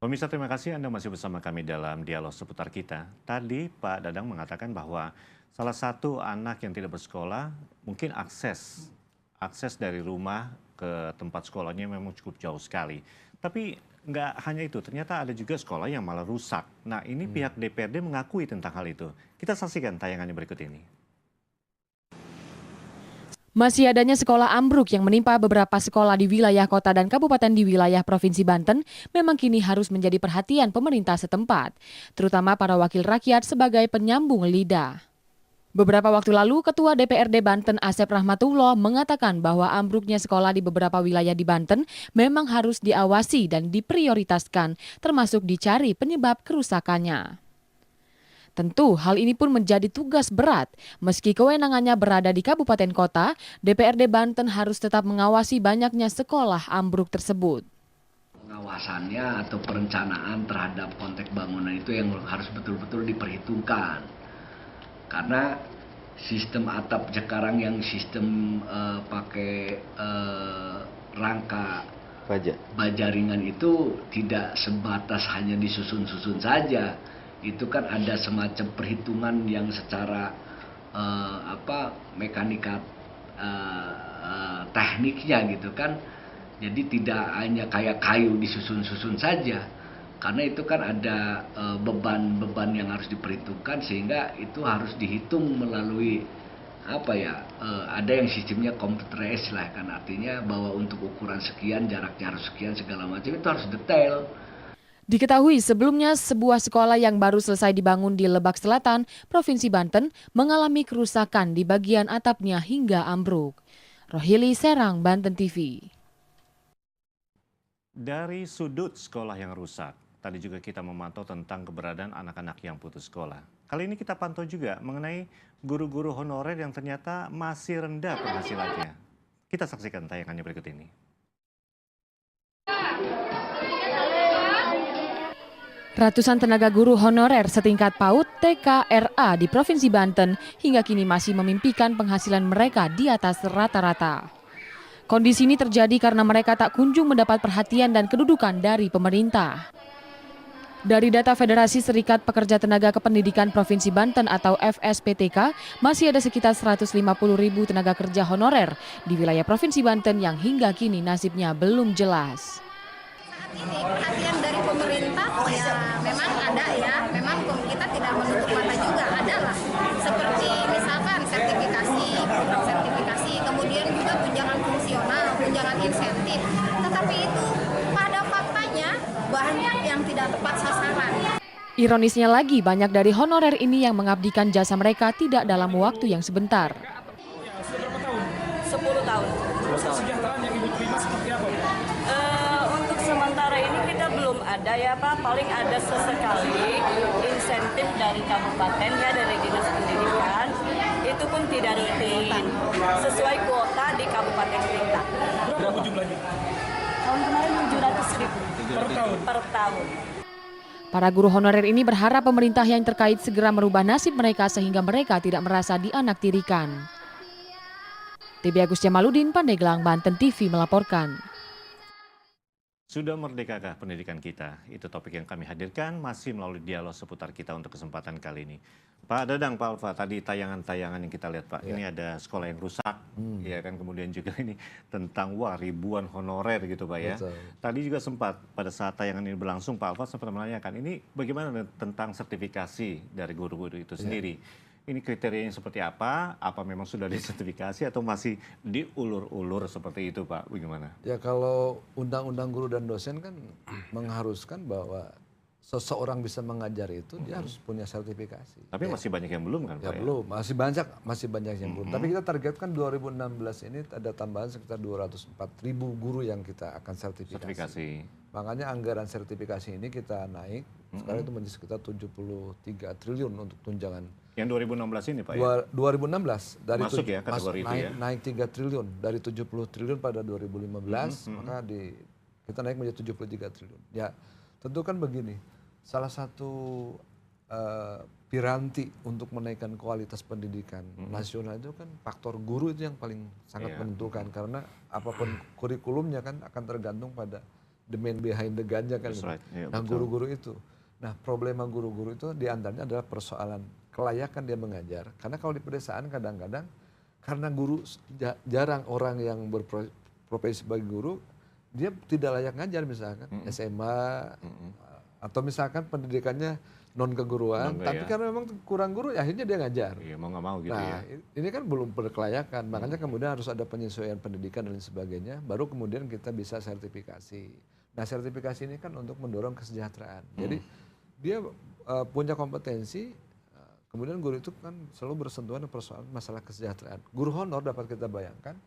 Pemirsa, terima kasih Anda masih bersama kami dalam dialog seputar kita. Tadi Pak Dadang mengatakan bahwa salah satu anak yang tidak bersekolah mungkin akses dari rumah ke tempat sekolahnya memang cukup jauh sekali. Tapi nggak hanya itu, ternyata ada juga sekolah yang malah rusak. Nah, ini pihak DPRD mengakui tentang hal itu. Kita saksikan tayangannya berikut ini. Masih adanya sekolah ambruk yang menimpa beberapa sekolah di wilayah kota dan kabupaten di wilayah Provinsi Banten memang kini harus menjadi perhatian pemerintah setempat, terutama para wakil rakyat sebagai penyambung lidah. Beberapa waktu lalu, Ketua DPRD Banten Asep Rahmatullah mengatakan bahwa ambruknya sekolah di beberapa wilayah di Banten memang harus diawasi dan diprioritaskan, termasuk dicari penyebab kerusakannya. Tentu hal ini pun menjadi tugas berat. Meski kewenangannya berada di kabupaten kota, DPRD Banten harus tetap mengawasi banyaknya sekolah ambruk tersebut. Pengawasannya atau perencanaan terhadap konteks bangunan itu yang harus betul-betul diperhitungkan. Karena sistem atap sekarang yang sistem pakai rangka baja ringan itu tidak sebatas hanya disusun-susun saja. Itu kan ada semacam perhitungan yang secara mekanika tekniknya gitu kan. Jadi tidak hanya kayak kayu disusun-susun saja, karena itu kan ada beban-beban yang harus diperhitungkan, sehingga itu harus dihitung melalui ada yang sistemnya computerized lah, kan artinya bahwa untuk ukuran sekian, jaraknya harus sekian, segala macam itu harus detail. Diketahui sebelumnya sebuah sekolah yang baru selesai dibangun di Lebak Selatan, Provinsi Banten, mengalami kerusakan di bagian atapnya hingga ambruk. Rohili Serang, Banten TV. Dari sudut sekolah yang rusak, tadi juga kita memantau tentang keberadaan anak-anak yang putus sekolah. Kali ini kita pantau juga mengenai guru-guru honorer yang ternyata masih rendah penghasilannya. Kita saksikan tayangannya berikut ini. Ratusan tenaga guru honorer setingkat PAUD TKRA di Provinsi Banten hingga kini masih memimpikan penghasilan mereka di atas rata-rata. Kondisi ini terjadi karena mereka tak kunjung mendapat perhatian dan kedudukan dari pemerintah. Dari data Federasi Serikat Pekerja Tenaga Kependidikan Provinsi Banten atau FSPTK, masih ada sekitar 150.000 tenaga kerja honorer di wilayah Provinsi Banten yang hingga kini nasibnya belum jelas. Ini perhatian dari pemerintah ya memang ada ya, memang kita tidak menutup mata juga, ada lah. Seperti misalkan sertifikasi, program sertifikasi, kemudian juga tunjangan fungsional, tunjangan insentif. Tetapi itu pada faktanya banyak yang tidak tepat sasaran. Ironisnya lagi, banyak dari honorer ini yang mengabdikan jasa mereka tidak dalam waktu yang sebentar. Sudah berapa tahun? 10 tahun. Kesejahteraan yang Ibu terima seperti apa? Untuk sementara ini kita belum ada ya Pak, paling ada sesekali insentif dari kabupaten ya, dari Dinas Pendidikan. Itu pun tidak rutin, sesuai kuota di Kabupaten kita. Berapa jumlahnya? Tahun kemarin 700.000 Per tahun? per tahun. Para guru honorer ini berharap pemerintah yang terkait segera merubah nasib mereka sehingga mereka tidak merasa dianaktirikan. TB Agus Jamaludin, Pandeglang, Banten TV melaporkan. Sudah merdekakah pendidikan kita? Itu topik yang kami hadirkan masih melalui dialog seputar kita untuk kesempatan kali ini. Pak Dadang, Pak Alfa, tadi tayangan-tayangan yang kita lihat Pak, ini ada sekolah yang rusak, ya kan, kemudian juga ini tentang ribuan honorer gitu Pak ya. Betul. Tadi juga sempat pada saat tayangan ini berlangsung Pak Alfa sempat menanyakan ini bagaimana tentang sertifikasi dari guru-guru itu sendiri. Ini kriterianya seperti apa memang sudah disertifikasi atau masih diulur-ulur seperti itu Pak, bagaimana? Ya kalau undang-undang guru dan dosen kan mengharuskan bahwa seseorang bisa mengajar itu dia harus punya sertifikasi. Tapi masih banyak yang belum kan Ya Pak? belum, masih banyak yang belum. Tapi kita targetkan 2016 ini ada tambahan sekitar 204.000 guru yang kita akan sertifikasi. Makanya anggaran sertifikasi ini kita naik, sekarang itu menjadi sekitar 73 triliun untuk tunjangan. Yang 2016 ini Pak ya? 2016 dari Masuk ya kategori itu ya? naik 3 triliun dari 70 triliun pada 2015 maka kita naik menjadi 73 triliun. Ya tentu kan begini, salah satu piranti untuk menaikkan kualitas pendidikan nasional itu kan faktor guru itu yang paling sangat menentukan, karena apapun kurikulumnya kan akan tergantung pada the man behind the ganja kan. That's right. Yeah, Nah, betul. guru-guru itu. Nah, problema guru-guru itu diantaranya adalah persoalan kelayakan dia mengajar. Karena kalau di pedesaan kadang-kadang karena guru jarang orang yang berprofesi sebagai guru, dia tidak layak ngajar misalkan SMA atau misalkan pendidikannya non keguruan, tapi karena memang kurang guru, ya akhirnya dia ngajar. Iya, mau nggak mau gitu Nah, ya. ini kan belum berkelayakan, makanya kemudian harus ada penyesuaian pendidikan dan lain sebagainya, baru kemudian kita bisa sertifikasi. Nah, sertifikasi ini kan untuk mendorong kesejahteraan. Jadi dia punya kompetensi, kemudian guru itu kan selalu bersentuhan dengan persoalan masalah kesejahteraan. Guru honor dapat kita bayangkan,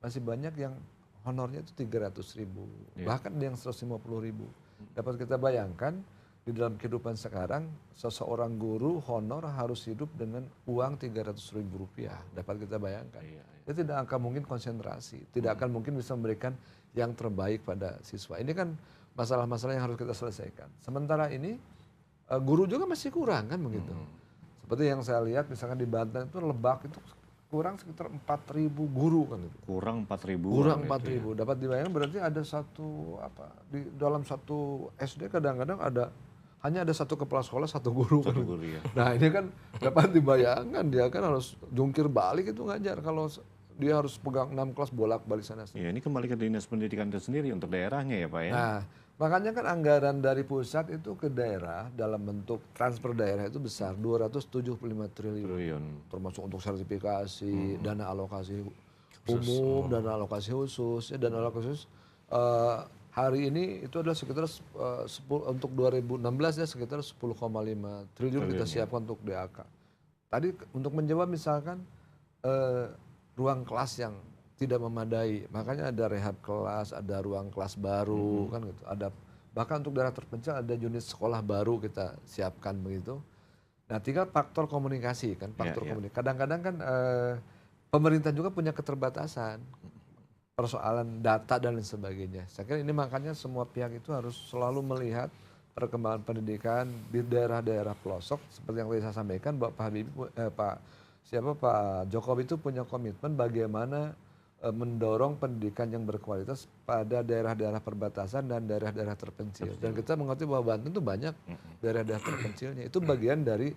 masih banyak yang honornya itu 300.000, bahkan ada yang 150.000. Dapat kita bayangkan, di dalam kehidupan sekarang, seseorang guru honor harus hidup dengan uang 300.000 rupiah. Dapat kita bayangkan. Dia tidak akan mungkin konsentrasi, tidak akan mungkin bisa memberikan yang terbaik pada siswa. Ini kan masalah-masalah yang harus kita selesaikan. Sementara ini, guru juga masih kurang kan begitu. Seperti yang saya lihat misalkan di Banten itu Lebak itu kurang sekitar 4.000 guru kan itu. Kurang 4.000. Kurang 4.000. Dapat dibayangkan berarti ada di dalam satu SD kadang-kadang hanya ada satu kepala sekolah, satu guru. Satu guru ya. Nah, ini kan dapat dibayangkan dia kan harus jungkir balik itu ngajar kalau dia harus pegang 6 kelas bolak-balik sana sini. Ya, ini kembali ke dinas pendidikan itu sendiri untuk daerahnya ya Pak ya. Nah, makanya kan anggaran dari pusat itu ke daerah dalam bentuk transfer daerah itu besar, 275 triliun. Termasuk untuk sertifikasi, dana alokasi umum, dana alokasi khusus, dana alokasi khusus. Hari ini itu adalah sekitar untuk 2016 ya sekitar 10,5 triliun kita siapkan untuk DAK. Tadi untuk menjawab misalkan ruang kelas yang tidak memadai, makanya ada rehab kelas, ada ruang kelas baru kan gitu. Ada bahkan untuk daerah terpencil ada unit sekolah baru kita siapkan begitu. Nah, tinggal faktor komunikasi kan, komunikasi. Kadang-kadang kan pemerintah juga punya keterbatasan. Persoalan data dan lain sebagainya. Saya kira ini makanya semua pihak itu harus selalu melihat perkembangan pendidikan di daerah-daerah pelosok seperti yang tadi saya sampaikan bahwa Pak Jokowi itu punya komitmen bagaimana mendorong pendidikan yang berkualitas pada daerah-daerah perbatasan dan daerah-daerah terpencil. Dan kita mengerti bahwa Banten itu banyak daerah-daerah terpencilnya. Itu bagian dari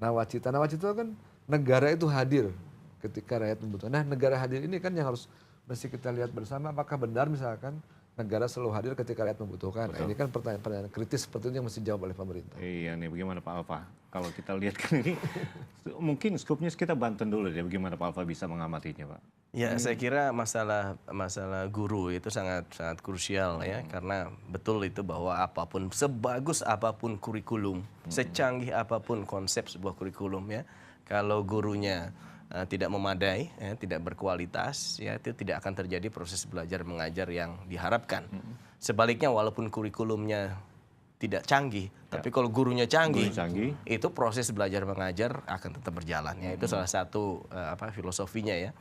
nawacita. Nawacita kan negara itu hadir ketika rakyat membutuhkan. Nah, negara hadir ini kan yang harus mesti kita lihat bersama apakah benar misalkan negara selalu hadir ketika rakyat membutuhkan. Nah, ini kan pertanyaan-pertanyaan kritis seperti itu yang mesti dijawab oleh pemerintah. Iya nih, bagaimana Pak Alfa? Kalau kita lihat kan ini, mungkin skupnya kita Banten dulu deh. Bagaimana Pak Alfa bisa mengamatinya Pak? Ya, saya kira masalah guru itu sangat krusial ya, karena betul itu bahwa apapun, sebagus apapun kurikulum, secanggih apapun konsep sebuah kurikulum ya, kalau gurunya tidak memadai, ya, tidak berkualitas, ya itu tidak akan terjadi proses belajar mengajar yang diharapkan. Sebaliknya walaupun kurikulumnya tidak canggih, tapi kalau gurunya canggih, itu proses belajar mengajar akan tetap berjalan. Ya, itu salah satu filosofinya ya.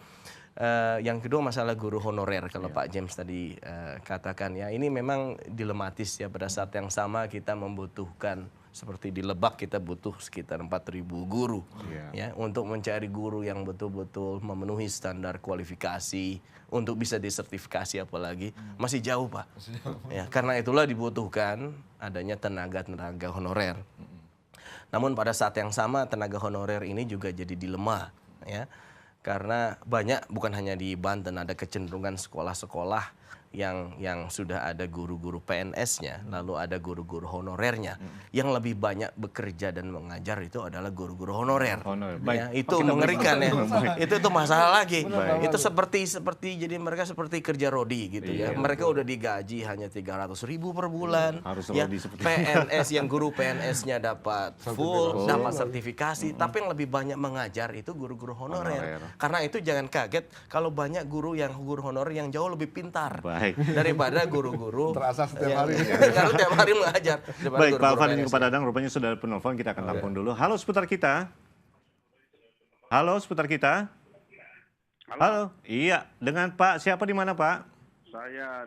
Yang kedua masalah guru honorer kalau Pak James tadi katakan ya, ini memang dilematis ya. Pada saat yang sama kita membutuhkan, seperti di Lebak kita butuh sekitar 4.000 guru ya untuk mencari guru yang betul-betul memenuhi standar kualifikasi untuk bisa disertifikasi, apalagi masih jauh Pak. Ya, karena itulah dibutuhkan adanya tenaga honorer. Namun pada saat yang sama tenaga honorer ini juga jadi dilema ya. Karena banyak, bukan hanya di Banten, ada kecenderungan sekolah-sekolah yang sudah ada guru-guru PNS-nya, lalu ada guru-guru honorernya. Yang lebih banyak bekerja dan mengajar itu adalah guru-guru honorer. Ya, itu mengerikan ya. Itu masalah lagi. Itu seperti jadi mereka seperti kerja rodi gitu ya. Mereka udah digaji hanya 300.000 per bulan. Ya, PNS yang guru PNS-nya dapat full, dapat sertifikasi, tapi yang lebih banyak mengajar itu guru-guru honorer. Karena itu jangan kaget kalau banyak guru honorer yang jauh lebih pintar daripada guru-guru terasa setiap hari tiap hari mengajar. Baik, Pak Alfa dan Pak Dadang rupanya sudah ada penelpon, kita akan tampung dulu. Halo seputar kita. Halo. Iya, dengan Pak siapa di mana Pak? Saya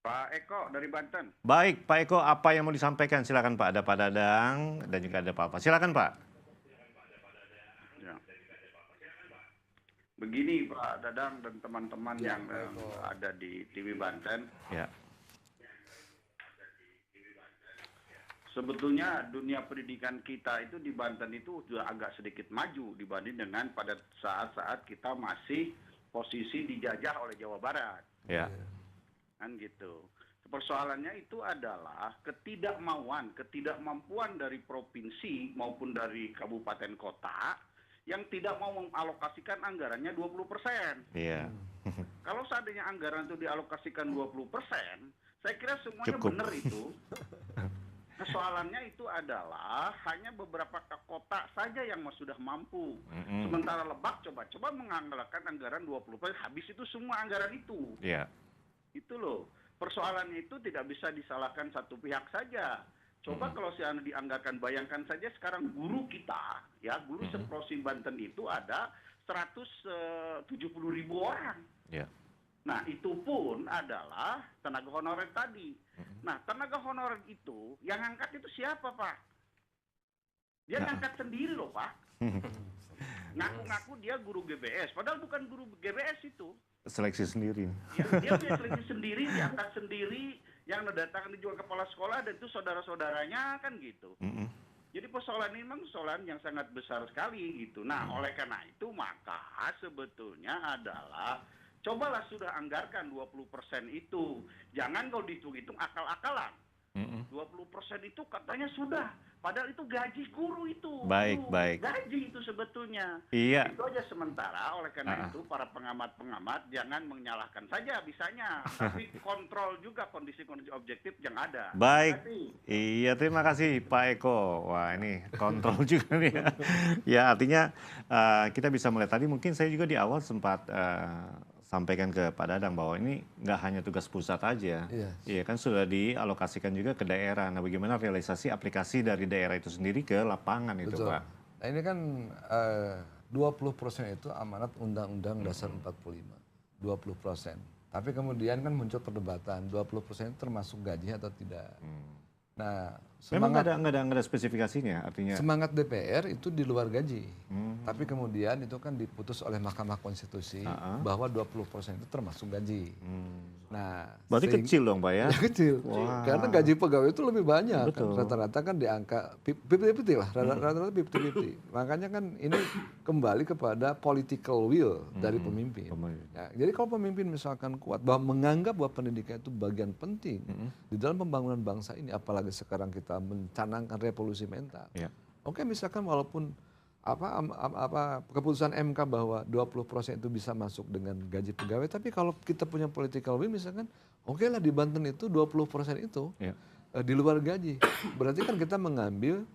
Pak Eko dari Banten. Baik, Pak Eko, apa yang mau disampaikan? Silakan Pak. Ada Pak Dadang dan juga ada Pak Alfa. Silakan Pak. Begini Pak Dadang dan teman-teman yang ada di TV Banten. Ya. Sebetulnya dunia pendidikan kita itu di Banten itu sudah agak sedikit maju dibanding dengan pada saat-saat kita masih posisi dijajah oleh Jawa Barat. Ya. Kan gitu. Persoalannya itu adalah ketidakmampuan dari provinsi maupun dari kabupaten kota yang tidak mau mengalokasikan anggarannya 20%. Iya. Kalau seandainya anggaran itu dialokasikan 20%, saya kira semuanya Cukup. benar itu. Persoalannya itu adalah hanya beberapa kota saja yang sudah mampu. Sementara Lebak coba menganggarkan anggaran 20%, habis itu semua anggaran itu. Iya. Itu loh. Persoalannya itu tidak bisa disalahkan satu pihak saja. Coba kalau seandainya dianggarkan, bayangkan saja sekarang guru kita, ya guru seprovinsi Banten itu ada 170.000 orang. Ya. Nah itu pun adalah tenaga honorer tadi. Nah tenaga honorer itu yang angkat itu siapa Pak? Dia ngangkat sendiri loh Pak. Ngaku-ngaku dia guru GBS, padahal bukan guru GBS itu. Seleksi sendiri. Ya, dia punya seleksi sendiri, diangkat sendiri, yang mendatangkan juga kepala sekolah dan itu saudara-saudaranya kan gitu. Jadi persoalan ini memang persoalan yang sangat besar sekali gitu. Nah oleh karena itu maka sebetulnya adalah cobalah sudah anggarkan 20% itu. Jangan kalau dihitung-hitung akal-akalan. 20% itu katanya sudah. Padahal itu gaji guru itu. Baik, baik. Gaji itu sebetulnya. Iya. Itu aja sementara. Oleh karena itu para pengamat-pengamat jangan menyalahkan saja bisanya. Tapi kontrol juga kondisi-kondisi objektif yang ada. Baik. Terima kasih. Iya, terima kasih Pak Eko. Wah, ini kontrol juga nih ya. Ya, artinya kita bisa melihat tadi mungkin saya juga di awal sempat sampaikan ke Pak Dadang bahwa ini nggak hanya tugas pusat aja. Iya kan sudah dialokasikan juga ke daerah. Nah, bagaimana realisasi aplikasi dari daerah itu sendiri ke lapangan itu, Betul. Pak? Nah ini kan 20% itu amanat Undang-Undang Dasar 45. 20%. Tapi kemudian kan muncul perdebatan 20% itu termasuk gaji atau tidak. Nah, Memang semangat nggak ada spesifikasinya, artinya. semangat DPR itu di luar gaji. Tapi kemudian itu kan diputus oleh Mahkamah Konstitusi bahwa 20% itu termasuk gaji. Nah, Berarti kecil dong, Pak ya? kecil. Wah. Karena gaji pegawai itu lebih banyak. Betul. Kan. Rata-rata kan di angka 50-50 lah. Rata-rata 50-50. Makanya kan ini kembali kepada political will dari pemimpin. Ya, jadi kalau pemimpin misalkan kuat bahwa menganggap bahwa pendidikan itu bagian penting di dalam pembangunan bangsa ini, apalagi sekarang kita mencanangkan revolusi mental. Ya. Oke, misalkan walaupun keputusan MK bahwa 20% itu bisa masuk dengan gaji pegawai, tapi kalau kita punya political will misalkan, oke lah di Banten itu 20% itu di luar gaji. Berarti kan kita mengambil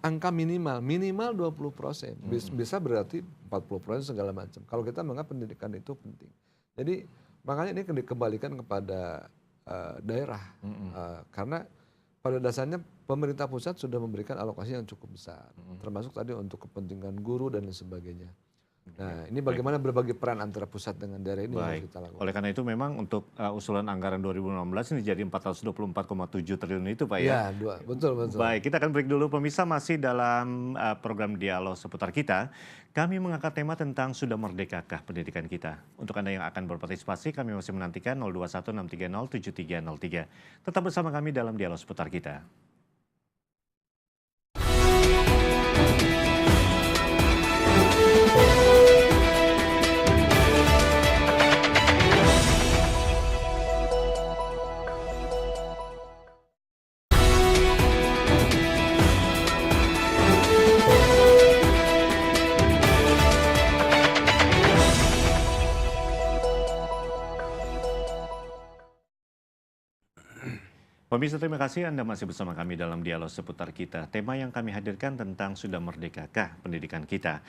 angka minimal 20%. Bisa berarti 40% segala macam. Kalau kita menganggap pendidikan itu penting. Jadi makanya ini dikembalikan kepada daerah. Karena pada dasarnya pemerintah pusat sudah memberikan alokasi yang cukup besar, termasuk tadi untuk kepentingan guru dan lain sebagainya. Nah, ini bagaimana berbagi peran antara pusat dengan daerah ini yang harus kita lakukan. Oleh karena itu memang untuk usulan anggaran 2016 ini jadi 424,7 triliun itu, Pak ya? Ya, betul. Baik, kita akan break dulu pemirsa, masih dalam program dialog seputar kita. Kami mengangkat tema tentang sudah merdekakah pendidikan kita. Untuk Anda yang akan berpartisipasi, kami masih menantikan 0216307303. Tetap bersama kami dalam dialog seputar kita. Pemirsa, terima kasih Anda masih bersama kami dalam dialog seputar kita. Tema yang kami hadirkan tentang sudah merdekakah pendidikan kita.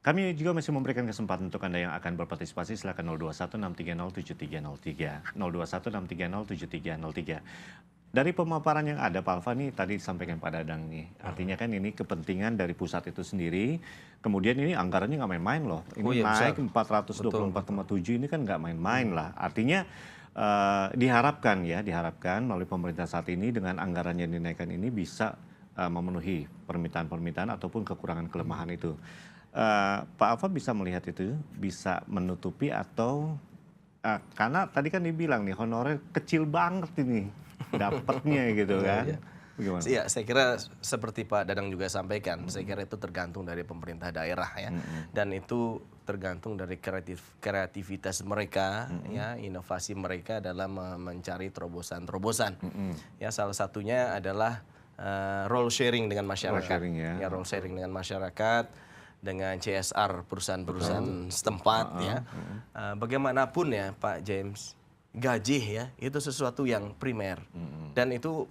Kami juga masih memberikan kesempatan untuk Anda yang akan berpartisipasi, silakan 0216307303. 0216307303. Dari pemaparan yang ada, Pak Alfa, nih tadi disampaikan Pak Dadang nih. Artinya kan ini kepentingan dari pusat itu sendiri. Kemudian ini anggarannya nggak main-main loh. Ini naik 424,7 ini kan nggak main-main lah. Artinya diharapkan melalui pemerintah saat ini dengan anggaran yang dinaikkan ini bisa memenuhi permintaan-permintaan ataupun kekurangan kelemahan itu. Pak Alfa bisa melihat itu, bisa menutupi atau karena tadi kan dibilang nih honorer kecil banget ini dapatnya gitu kan. Bagaimana? Ya, saya kira seperti Pak Dadang juga sampaikan, saya kira itu tergantung dari pemerintah daerah ya, dan itu tergantung dari kreativitas mereka, ya, inovasi mereka dalam mencari terobosan-terobosan. Ya, salah satunya adalah role sharing dengan masyarakat, role sharing dengan masyarakat, dengan CSR perusahaan-perusahaan setempat, ya. Bagaimanapun ya, Pak James, gaji ya itu sesuatu yang primer, dan itu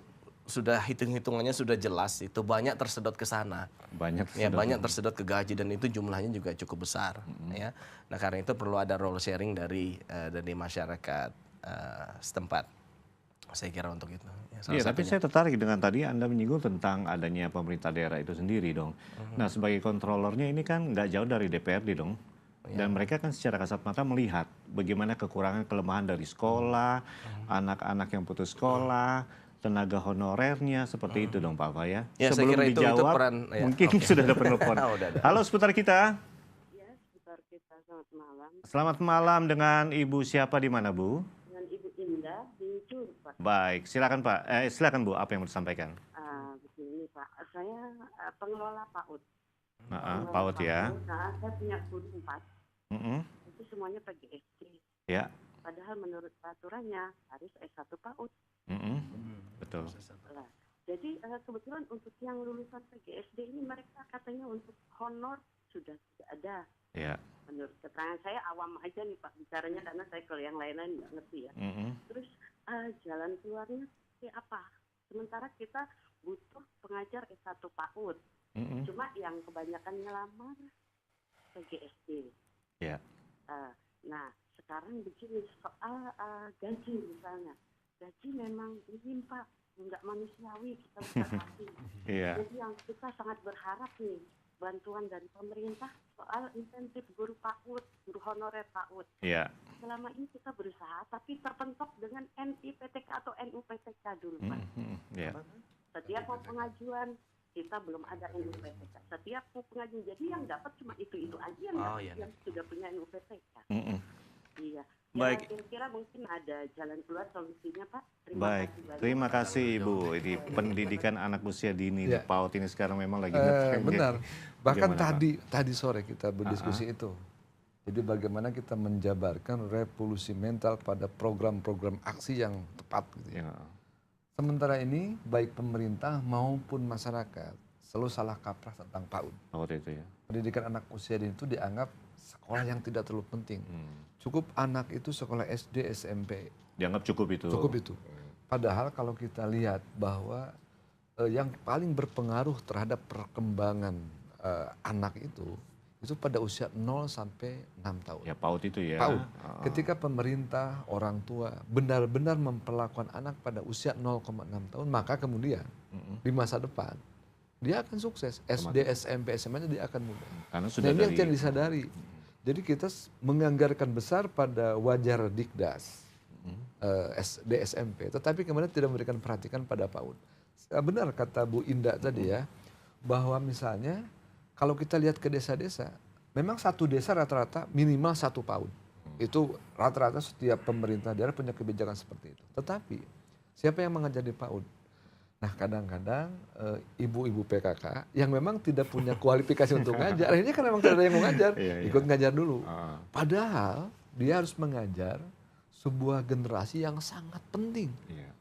sudah hitung-hitungannya sudah jelas, itu banyak tersedot ke sana, banyak tersedot ke gaji, dan itu jumlahnya juga cukup besar, ya. Nah, karena itu perlu ada role sharing dari masyarakat setempat, saya kira untuk itu. Iya, tapi saya tertarik dengan tadi Anda menyinggung tentang adanya pemerintah daerah itu sendiri dong. Nah, sebagai kontrolernya ini kan nggak jauh dari DPRD dong. Dan mereka kan secara kasat mata melihat bagaimana kekurangan kelemahan dari sekolah, anak-anak yang putus sekolah, tenaga honorernya, seperti itu dong Pak Alfa ya. Sebelum saya kira dijawab, itu peran, mungkin sudah ada penelpon. Halo seputar kita. Ya, seputar kita, selamat malam. Selamat malam, dengan Ibu siapa di mana Bu? Dengan Ibu Indah di Curug, Pak. Baik, silakan Pak. Silakan Bu, apa yang mau disampaikan? Begini Pak, saya pengelola PAUD. PAUD ya. Nah, saya punya guru 4. Itu semuanya PGSD. Ya. Padahal menurut peraturannya harus S1 PAUD. Betul. Nah, jadi kebetulan untuk yang lulusan PGSD ini mereka katanya untuk honor sudah tidak ada. Ya. Menurut keterangan saya awam aja nih Pak bicaranya, karena saya kalau yang lain-lain nggak ngerti ya. Terus jalan keluarnya seperti apa? Sementara kita butuh pengajar S1 PAUD. Cuma yang kebanyakan ngelamar PGSD. Ya. Nah, sekarang begini soal gaji misalnya. Gaji memang ini Pak, nggak manusiawi kita bisa kasih. Jadi yang kita sangat berharap nih, bantuan dari pemerintah soal insentif guru PAUD, guru honorer PAUD. Selama ini kita berusaha, tapi terpentok dengan NIPTK atau NUPTK dulu Pak. Setiap mau pengajuan, kita belum ada NUPTK. Setiap mau pengajuan, jadi yang dapat cuma itu aja yang sudah punya NUPTK. Iya. Baik. Kira-kira mungkin ada jalan keluar solusinya Pak. Terima kasih Ibu. Ini pendidikan anak usia dini di PAUD ini sekarang memang lagi ngetrend. Benar. Bahkan tadi sore kita berdiskusi itu. Jadi bagaimana kita menjabarkan revolusi mental pada program-program aksi yang tepat gitu ya. Sementara ini baik pemerintah maupun masyarakat selalu salah kaprah tentang PAUD. PAUD itu ya. Pendidikan anak usia dini itu dianggap sekolah yang tidak terlalu penting. Cukup anak itu sekolah SD, SMP. Dianggap cukup itu. Cukup itu. Padahal kalau kita lihat bahwa yang paling berpengaruh terhadap perkembangan anak itu pada usia 0 sampai 6 tahun. Ya PAUD itu ya. PAUD. Ketika pemerintah, orang tua benar-benar memperlakukan anak pada usia 0,6 tahun, maka kemudian di masa depan dia akan sukses. SD, SMP, SMA-nya dia akan mudah. Karena sudah ini yang tidak disadari. Jadi kita menganggarkan besar pada wajar Dikdas, SD, SMP, tetapi kemudian tidak memberikan perhatian pada PAUD. Benar kata Bu Indah tadi ya, bahwa misalnya kalau kita lihat ke desa-desa, memang satu desa rata-rata minimal 1 PAUD. Itu rata-rata setiap pemerintah daerah punya kebijakan seperti itu. Tetapi siapa yang mengajar di PAUD? Nah kadang-kadang ibu-ibu PKK yang memang tidak punya kualifikasi untuk ngajar, akhirnya kan memang tidak ada yang mau ngajar, ikut ngajar dulu. Padahal dia harus mengajar sebuah generasi yang sangat penting,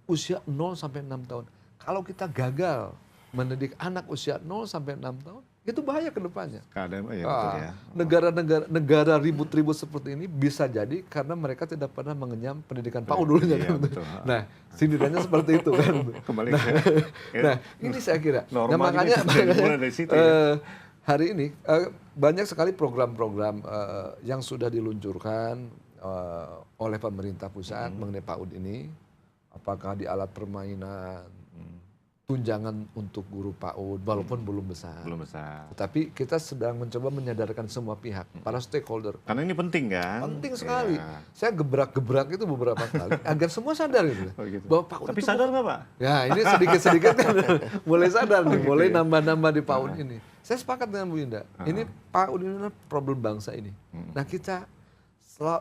usia 0 sampai 6 tahun. Kalau kita gagal mendidik anak usia 0 sampai 6 tahun, itu bahaya ke depannya. Negara ribut-ribut seperti ini bisa jadi karena mereka tidak pernah mengenyam pendidikan PAUD dulunya. Nah, sindirannya seperti itu kan. Nah, ini saya kira. Nah, makanya hari ini banyak sekali program-program yang sudah diluncurkan oleh pemerintah pusat mengenai PAUD ini. Apakah di alat permainan, tunjangan untuk guru PAUD walaupun belum besar. Belum besar. Tapi kita sedang mencoba menyadarkan semua pihak, para stakeholder. Karena ini penting kan? Penting sekali. Ya. Saya gebrak-gebrak itu beberapa kali agar semua sadar gitu. Oh, gitu. Bahwa PAUD Tapi itu sadar nggak Pak? Ya ini sedikit-sedikit kan mulai sadar nih, mulai nambah-nambah di PAUD ini. Saya sepakat dengan Bu Indah. Ini PAUD ini adalah problem bangsa ini. Nah kita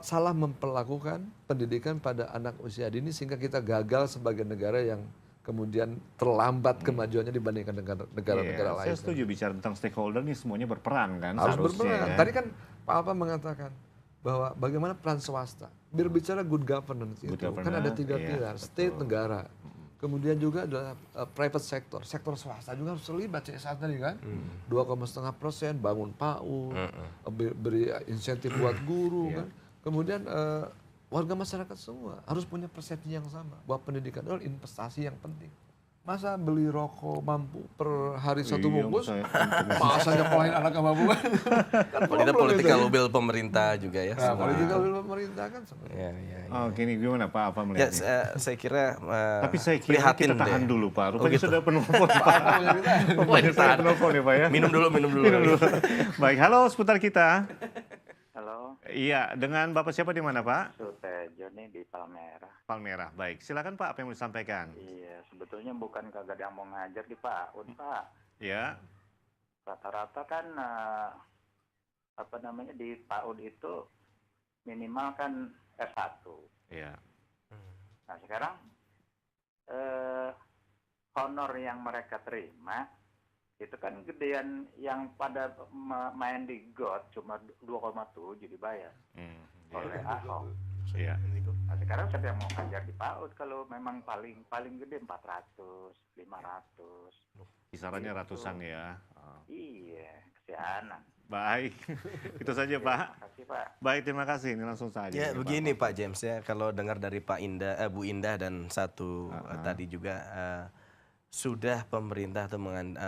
salah memperlakukan pendidikan pada anak usia dini sehingga kita gagal sebagai negara yang kemudian terlambat kemajuannya dibandingkan negara-negara lain. Saya setuju bicara tentang stakeholder nih semuanya berperan kan Harus seharusnya. berperan. Kan? Tadi kan Pak Alpa mengatakan bahwa bagaimana peran swasta. Berbicara good governance itu kan ada 3 pilar, state, negara. Kemudian juga adalah private sector, sektor swasta juga harus terlibat CSR tadi kan. 2,5% bangun PAUD, beri insentif buat guru kan. Kemudian warga masyarakat semua harus punya persepsi yang sama bahwa pendidikan adalah investasi yang penting. Masa beli rokok mampu per hari 1 bungkus, masa nyekolahin anak mampu kan? Itu political will pemerintah juga ya. Nah, political will pemerintah kan sebenarnya. Oh gini gimana Pak apa melihatnya? Ya, saya kira tapi saya kira kita tahan dulu Pak. Rupanya sudah penelpon Pak. Rupanya sudah penelpon ya Pak ya. Minum dulu. Baik, halo seputar kita. Halo. Iya, dengan Bapak siapa di mana Pak? Sutejo nih di Palmerah. Palmerah, baik. Silakan Pak, apa yang mau disampaikan? Iya, sebetulnya bukan kagak ada yang mau ngajar di PAUD, Pak. Ya. Rata-rata kan di PAUD itu minimal kan S1. Iya. Nah sekarang honor yang mereka terima itu kan gedean yang pada main di GOT cuma 2,7 dibayar oleh Ahok. Iya. Nah sekarang siapa yang mau ngajar di PAUD kalau memang paling gede 400, 500. Kisarannya ratusan ya. Iya, kesianan. Baik, itu saja Pak. Terima kasih Pak. Baik, terima kasih. Ini langsung saja. Ya begini Pak James ya, kalau dengar dari Bu Indah dan satu tadi juga sudah pemerintah tuh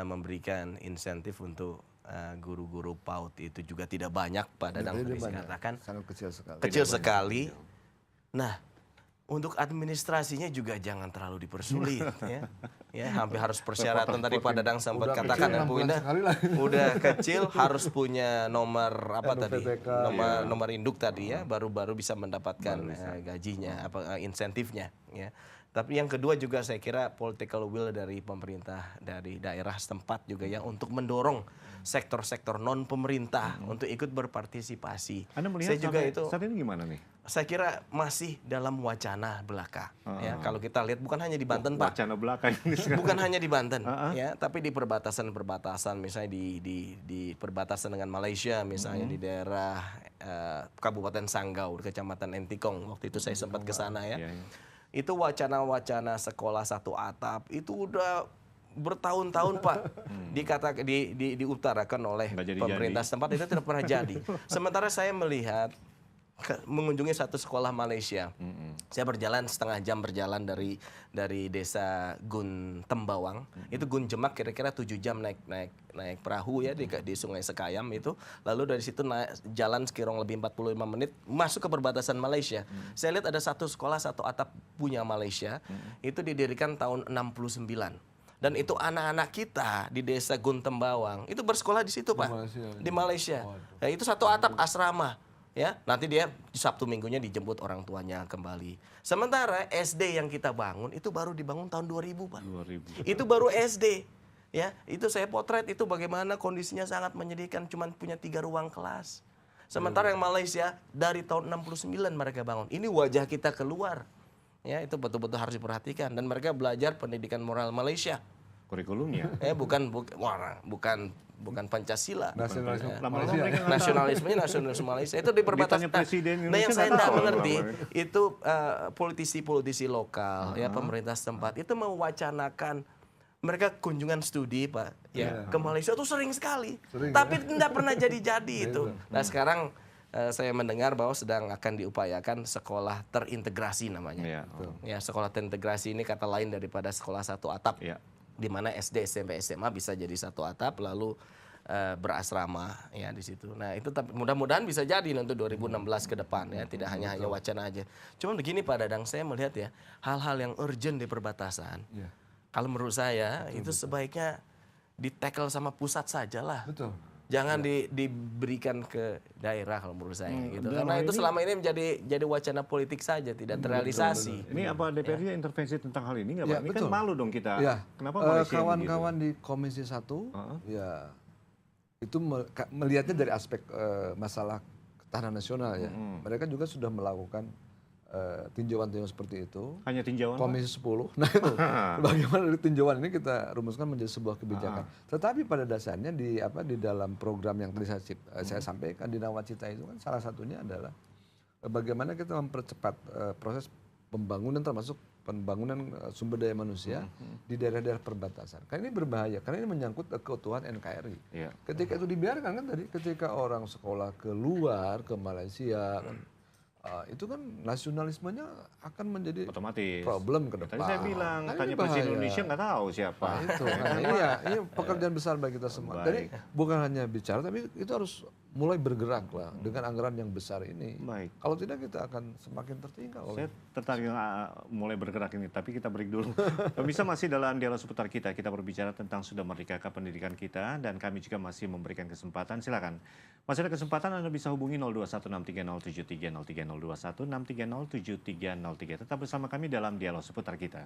memberikan insentif untuk guru-guru PAUD itu juga tidak banyak Pak Dadang tadi katakan. Sangat kecil sekali. Kecil sekali. Nah, untuk administrasinya juga jangan terlalu dipersulit ya. Ya, hampir harus persyaratan tadi Pak Dadang sempat katakan dan Bu Indah. Udah kecil harus punya nomor nomor induk tadi ya, baru bisa mendapatkan gajinya insentifnya ya. Tapi yang kedua juga saya kira political will dari pemerintah dari daerah setempat juga ya untuk mendorong sektor-sektor non pemerintah untuk ikut berpartisipasi. Anda melihat saya juga itu saat ini gimana nih? Saya kira masih dalam wacana belaka. Ya, kalau kita lihat bukan hanya di Banten Pak. Wacana belaka ini sekarang. Bukan hanya di Banten ya, tapi di perbatasan misalnya di perbatasan dengan Malaysia misalnya di daerah Kabupaten Sanggau, Kecamatan Entikong. Waktu itu saya sempat ke sana ya. Itu wacana-wacana sekolah satu atap itu udah bertahun-tahun Pak diutarakan oleh pemerintah setempat itu tidak pernah jadi. Sementara saya melihat mengunjungi satu sekolah Malaysia. Saya berjalan setengah jam berjalan dari desa Gun Tembawang. Itu Gun Jemak kira-kira 7 jam naik perahu ya di Sungai Sekayam itu. Lalu dari situ jalan sekiranya lebih 45 menit masuk ke perbatasan Malaysia. Saya lihat ada satu sekolah satu atap punya Malaysia. Itu didirikan tahun 69. Dan itu anak-anak kita di desa Gun Tembawang itu bersekolah di situ Pak. Di Malaysia. Nah, itu satu atap asrama. Ya, nanti dia Sabtu Minggunya dijemput orang tuanya kembali. Sementara SD yang kita bangun itu baru dibangun tahun 2000, Pak. 2000. Itu baru SD. Ya, itu saya potret itu bagaimana kondisinya sangat menyedihkan, cuma punya 3 ruang kelas. Sementara yang Malaysia dari tahun 69 mereka bangun. Ini wajah kita keluar. Ya, itu betul-betul harus diperhatikan dan mereka belajar pendidikan moral Malaysia. Kurikulumnya. Bukan Pancasila. Nasionalisme Malaysia itu di perbatasan. Nah yang saya tidak mengerti itu politisi-politisi lokal ya pemerintah setempat itu mewacanakan mereka kunjungan studi Pak ya ke Malaysia itu sering sekali. Tapi tidak pernah jadi-jadi itu. Nah sekarang saya mendengar bahwa sedang akan diupayakan sekolah terintegrasi namanya. Ya sekolah terintegrasi ini kata lain daripada sekolah satu atap. Di mana SD, SMP, SMA bisa jadi satu atap lalu berasrama ya di situ. Nah, itu mudah-mudahan bisa jadi untuk 2016 ke depan ya, tidak hanya wacana aja. Cuma begini Pak Dadang, saya melihat ya, hal-hal yang urgent di perbatasan. Kalau menurut saya itu sebaiknya di-tackle sama pusat sajalah. Betul. Jangan diberikan ke daerah kalau menurut saya gitu. Karena itu selama ini jadi wacana politik saja, tidak terrealisasi. Ini apa DPR-nya intervensi tentang hal ini nggak Pak? Ini kan malu dong kita. Kenapa Malaysia kawan-kawan di Komisi 1 ya itu melihatnya dari aspek masalah ketahanan nasional ya. Mereka juga sudah melakukan tinjauan-tinjauan seperti itu. Hanya tinjauan? Komisi 10. Nah itu bagaimana dari tinjauan ini kita rumuskan menjadi sebuah kebijakan. Tetapi pada dasarnya di dalam program yang tadi saya sampaikan di Nawacita itu kan salah satunya adalah bagaimana kita mempercepat proses pembangunan termasuk pembangunan sumber daya manusia di daerah-daerah perbatasan. Karena ini berbahaya, karena ini menyangkut keutuhan NKRI. Ketika itu dibiarkan kan tadi, ketika orang sekolah keluar ke Malaysia itu kan nasionalismenya akan menjadi otomatis problem ke depan. Tadi saya bilang, tanya Presiden Indonesia nggak tahu siapa. Nah, itu kan ini pekerjaan besar bagi kita semua. Jadi bukan hanya bicara, tapi itu harus mulai bergerak lah dengan anggaran yang besar ini. Kalau tidak kita akan semakin tertinggal. Saya tertarik mulai bergerak ini, tapi kita break dulu. Pemirsa, masih dalam dialog seputar kita berbicara tentang sudah merdekakah pendidikan kita, dan kami juga masih memberikan kesempatan. Silakan. Masih ada kesempatan, Anda bisa hubungi 0216307303, 0216307303. Tetap bersama kami dalam dialog seputar kita.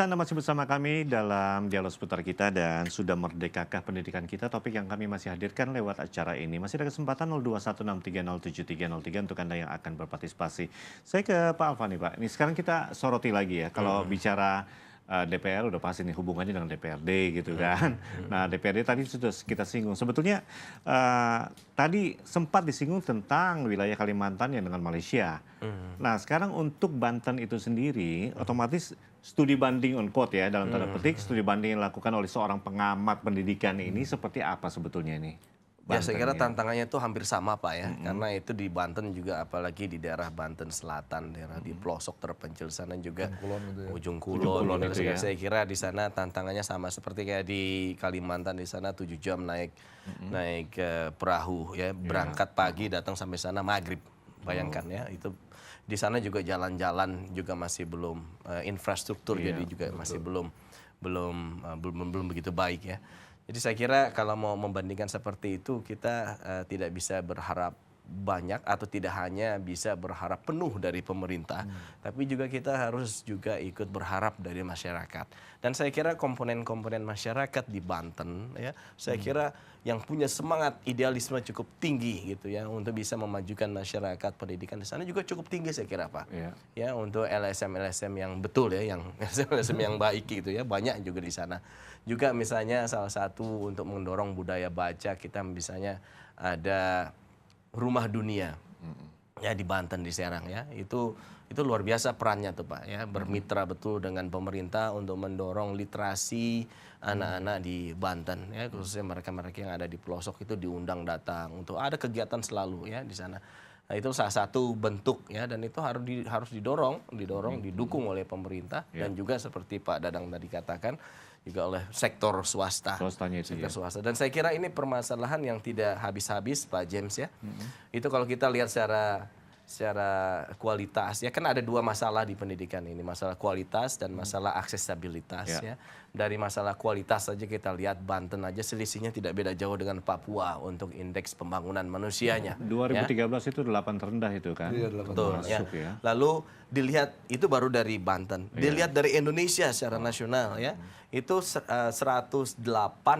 Anda masih bersama kami dalam dialog seputar kita dan sudah merdekakah pendidikan kita, topik yang kami masih hadirkan lewat acara ini. Masih ada kesempatan 0216307303 untuk Anda yang akan berpartisipasi. Saya ke Pak Alfa nih Pak, ini sekarang kita soroti lagi ya, kalau bicara DPR udah pasti nih hubungannya dengan DPRD gitu kan. Nah DPRD tadi sudah kita singgung. Sebetulnya tadi sempat disinggung tentang wilayah Kalimantan yang dengan Malaysia. Nah sekarang untuk Banten itu sendiri otomatis studi banding on quote ya dalam tanda petik, studi banding yang dilakukan oleh seorang pengamat pendidikan ini seperti apa sebetulnya ini? Ya saya kira tantangannya itu hampir sama Pak ya, karena itu di Banten juga apalagi di daerah Banten Selatan, daerah di pelosok terpencil sana juga Ujung Kulon gitu ya. Saya kira di sana tantangannya sama seperti kayak di Kalimantan, di sana 7 jam naik perahu ya, berangkat pagi datang sampai sana maghrib. Bayangkan ya, itu di sana juga jalan-jalan juga masih belum infrastruktur jadi juga masih belum begitu baik ya. Jadi saya kira kalau mau membandingkan seperti itu kita tidak bisa berharap banyak atau tidak hanya bisa berharap penuh dari pemerintah, tapi juga kita harus juga ikut berharap dari masyarakat. Dan saya kira komponen-komponen masyarakat di Banten ya, saya kira yang punya semangat idealisme cukup tinggi gitu ya untuk bisa memajukan masyarakat pendidikan di sana juga cukup tinggi saya kira Pak. Ya untuk LSM yang betul ya, yang LSM yang baik gitu ya, banyak juga di sana. Juga misalnya salah satu untuk mendorong budaya baca kita misalnya ada Rumah Dunia ya di Banten di Serang ya, itu luar biasa perannya tuh Pak ya, bermitra betul dengan pemerintah untuk mendorong literasi anak-anak di Banten ya, khususnya mereka-mereka yang ada di pelosok itu diundang datang untuk ada kegiatan selalu ya di sana. Nah, itu salah satu bentuk ya, dan itu harus didorong, didukung oleh pemerintah dan juga seperti Pak Dadang tadi katakan juga oleh sektor swasta. Swasta. Dan saya kira ini permasalahan yang tidak habis-habis Pak James ya. Itu kalau kita lihat secara kualitas ya, kan ada dua masalah di pendidikan ini, masalah kualitas dan masalah aksesibilitas ya. Dari masalah kualitas saja kita lihat Banten aja selisihnya tidak beda jauh dengan Papua untuk indeks pembangunan manusianya. 2013 ya. Itu 8 terendah itu kan. Betul ya. Lalu dilihat itu baru dari Banten. Dilihat dari Indonesia secara nasional ya. Itu 108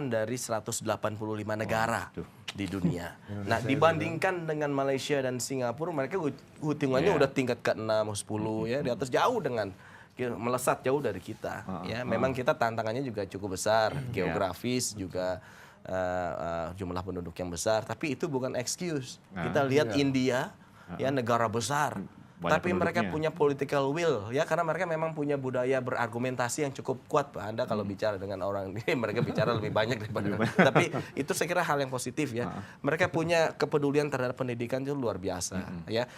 dari 185 negara di dunia. Nah, dibandingkan dengan Malaysia dan Singapura, mereka hitungannya udah tingkat ke-6, 10 ya, di atas jauh dengan melesat jauh dari kita ya. Memang kita tantangannya juga cukup besar, geografis juga jumlah penduduk yang besar, tapi itu bukan excuse. Kita lihat India ya, negara besar tapi mereka punya political will ya, karena mereka memang punya budaya berargumentasi yang cukup kuat Pak. Anda kalau bicara dengan orang ini mereka bicara lebih banyak daripada tapi itu saya kira hal yang positif ya. Mereka punya kepedulian terhadap pendidikan itu luar biasa ya.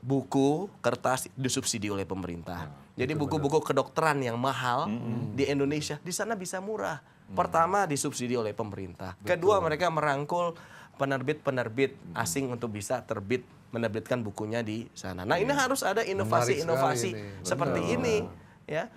Buku, kertas disubsidi oleh pemerintah. Jadi buku-buku kedokteran yang mahal di Indonesia di sana bisa murah. Pertama disubsidi oleh pemerintah. Kedua mereka merangkul penerbit-penerbit asing untuk bisa menerbitkan bukunya di sana. Nah, ini harus ada inovasi-inovasi seperti ini ya.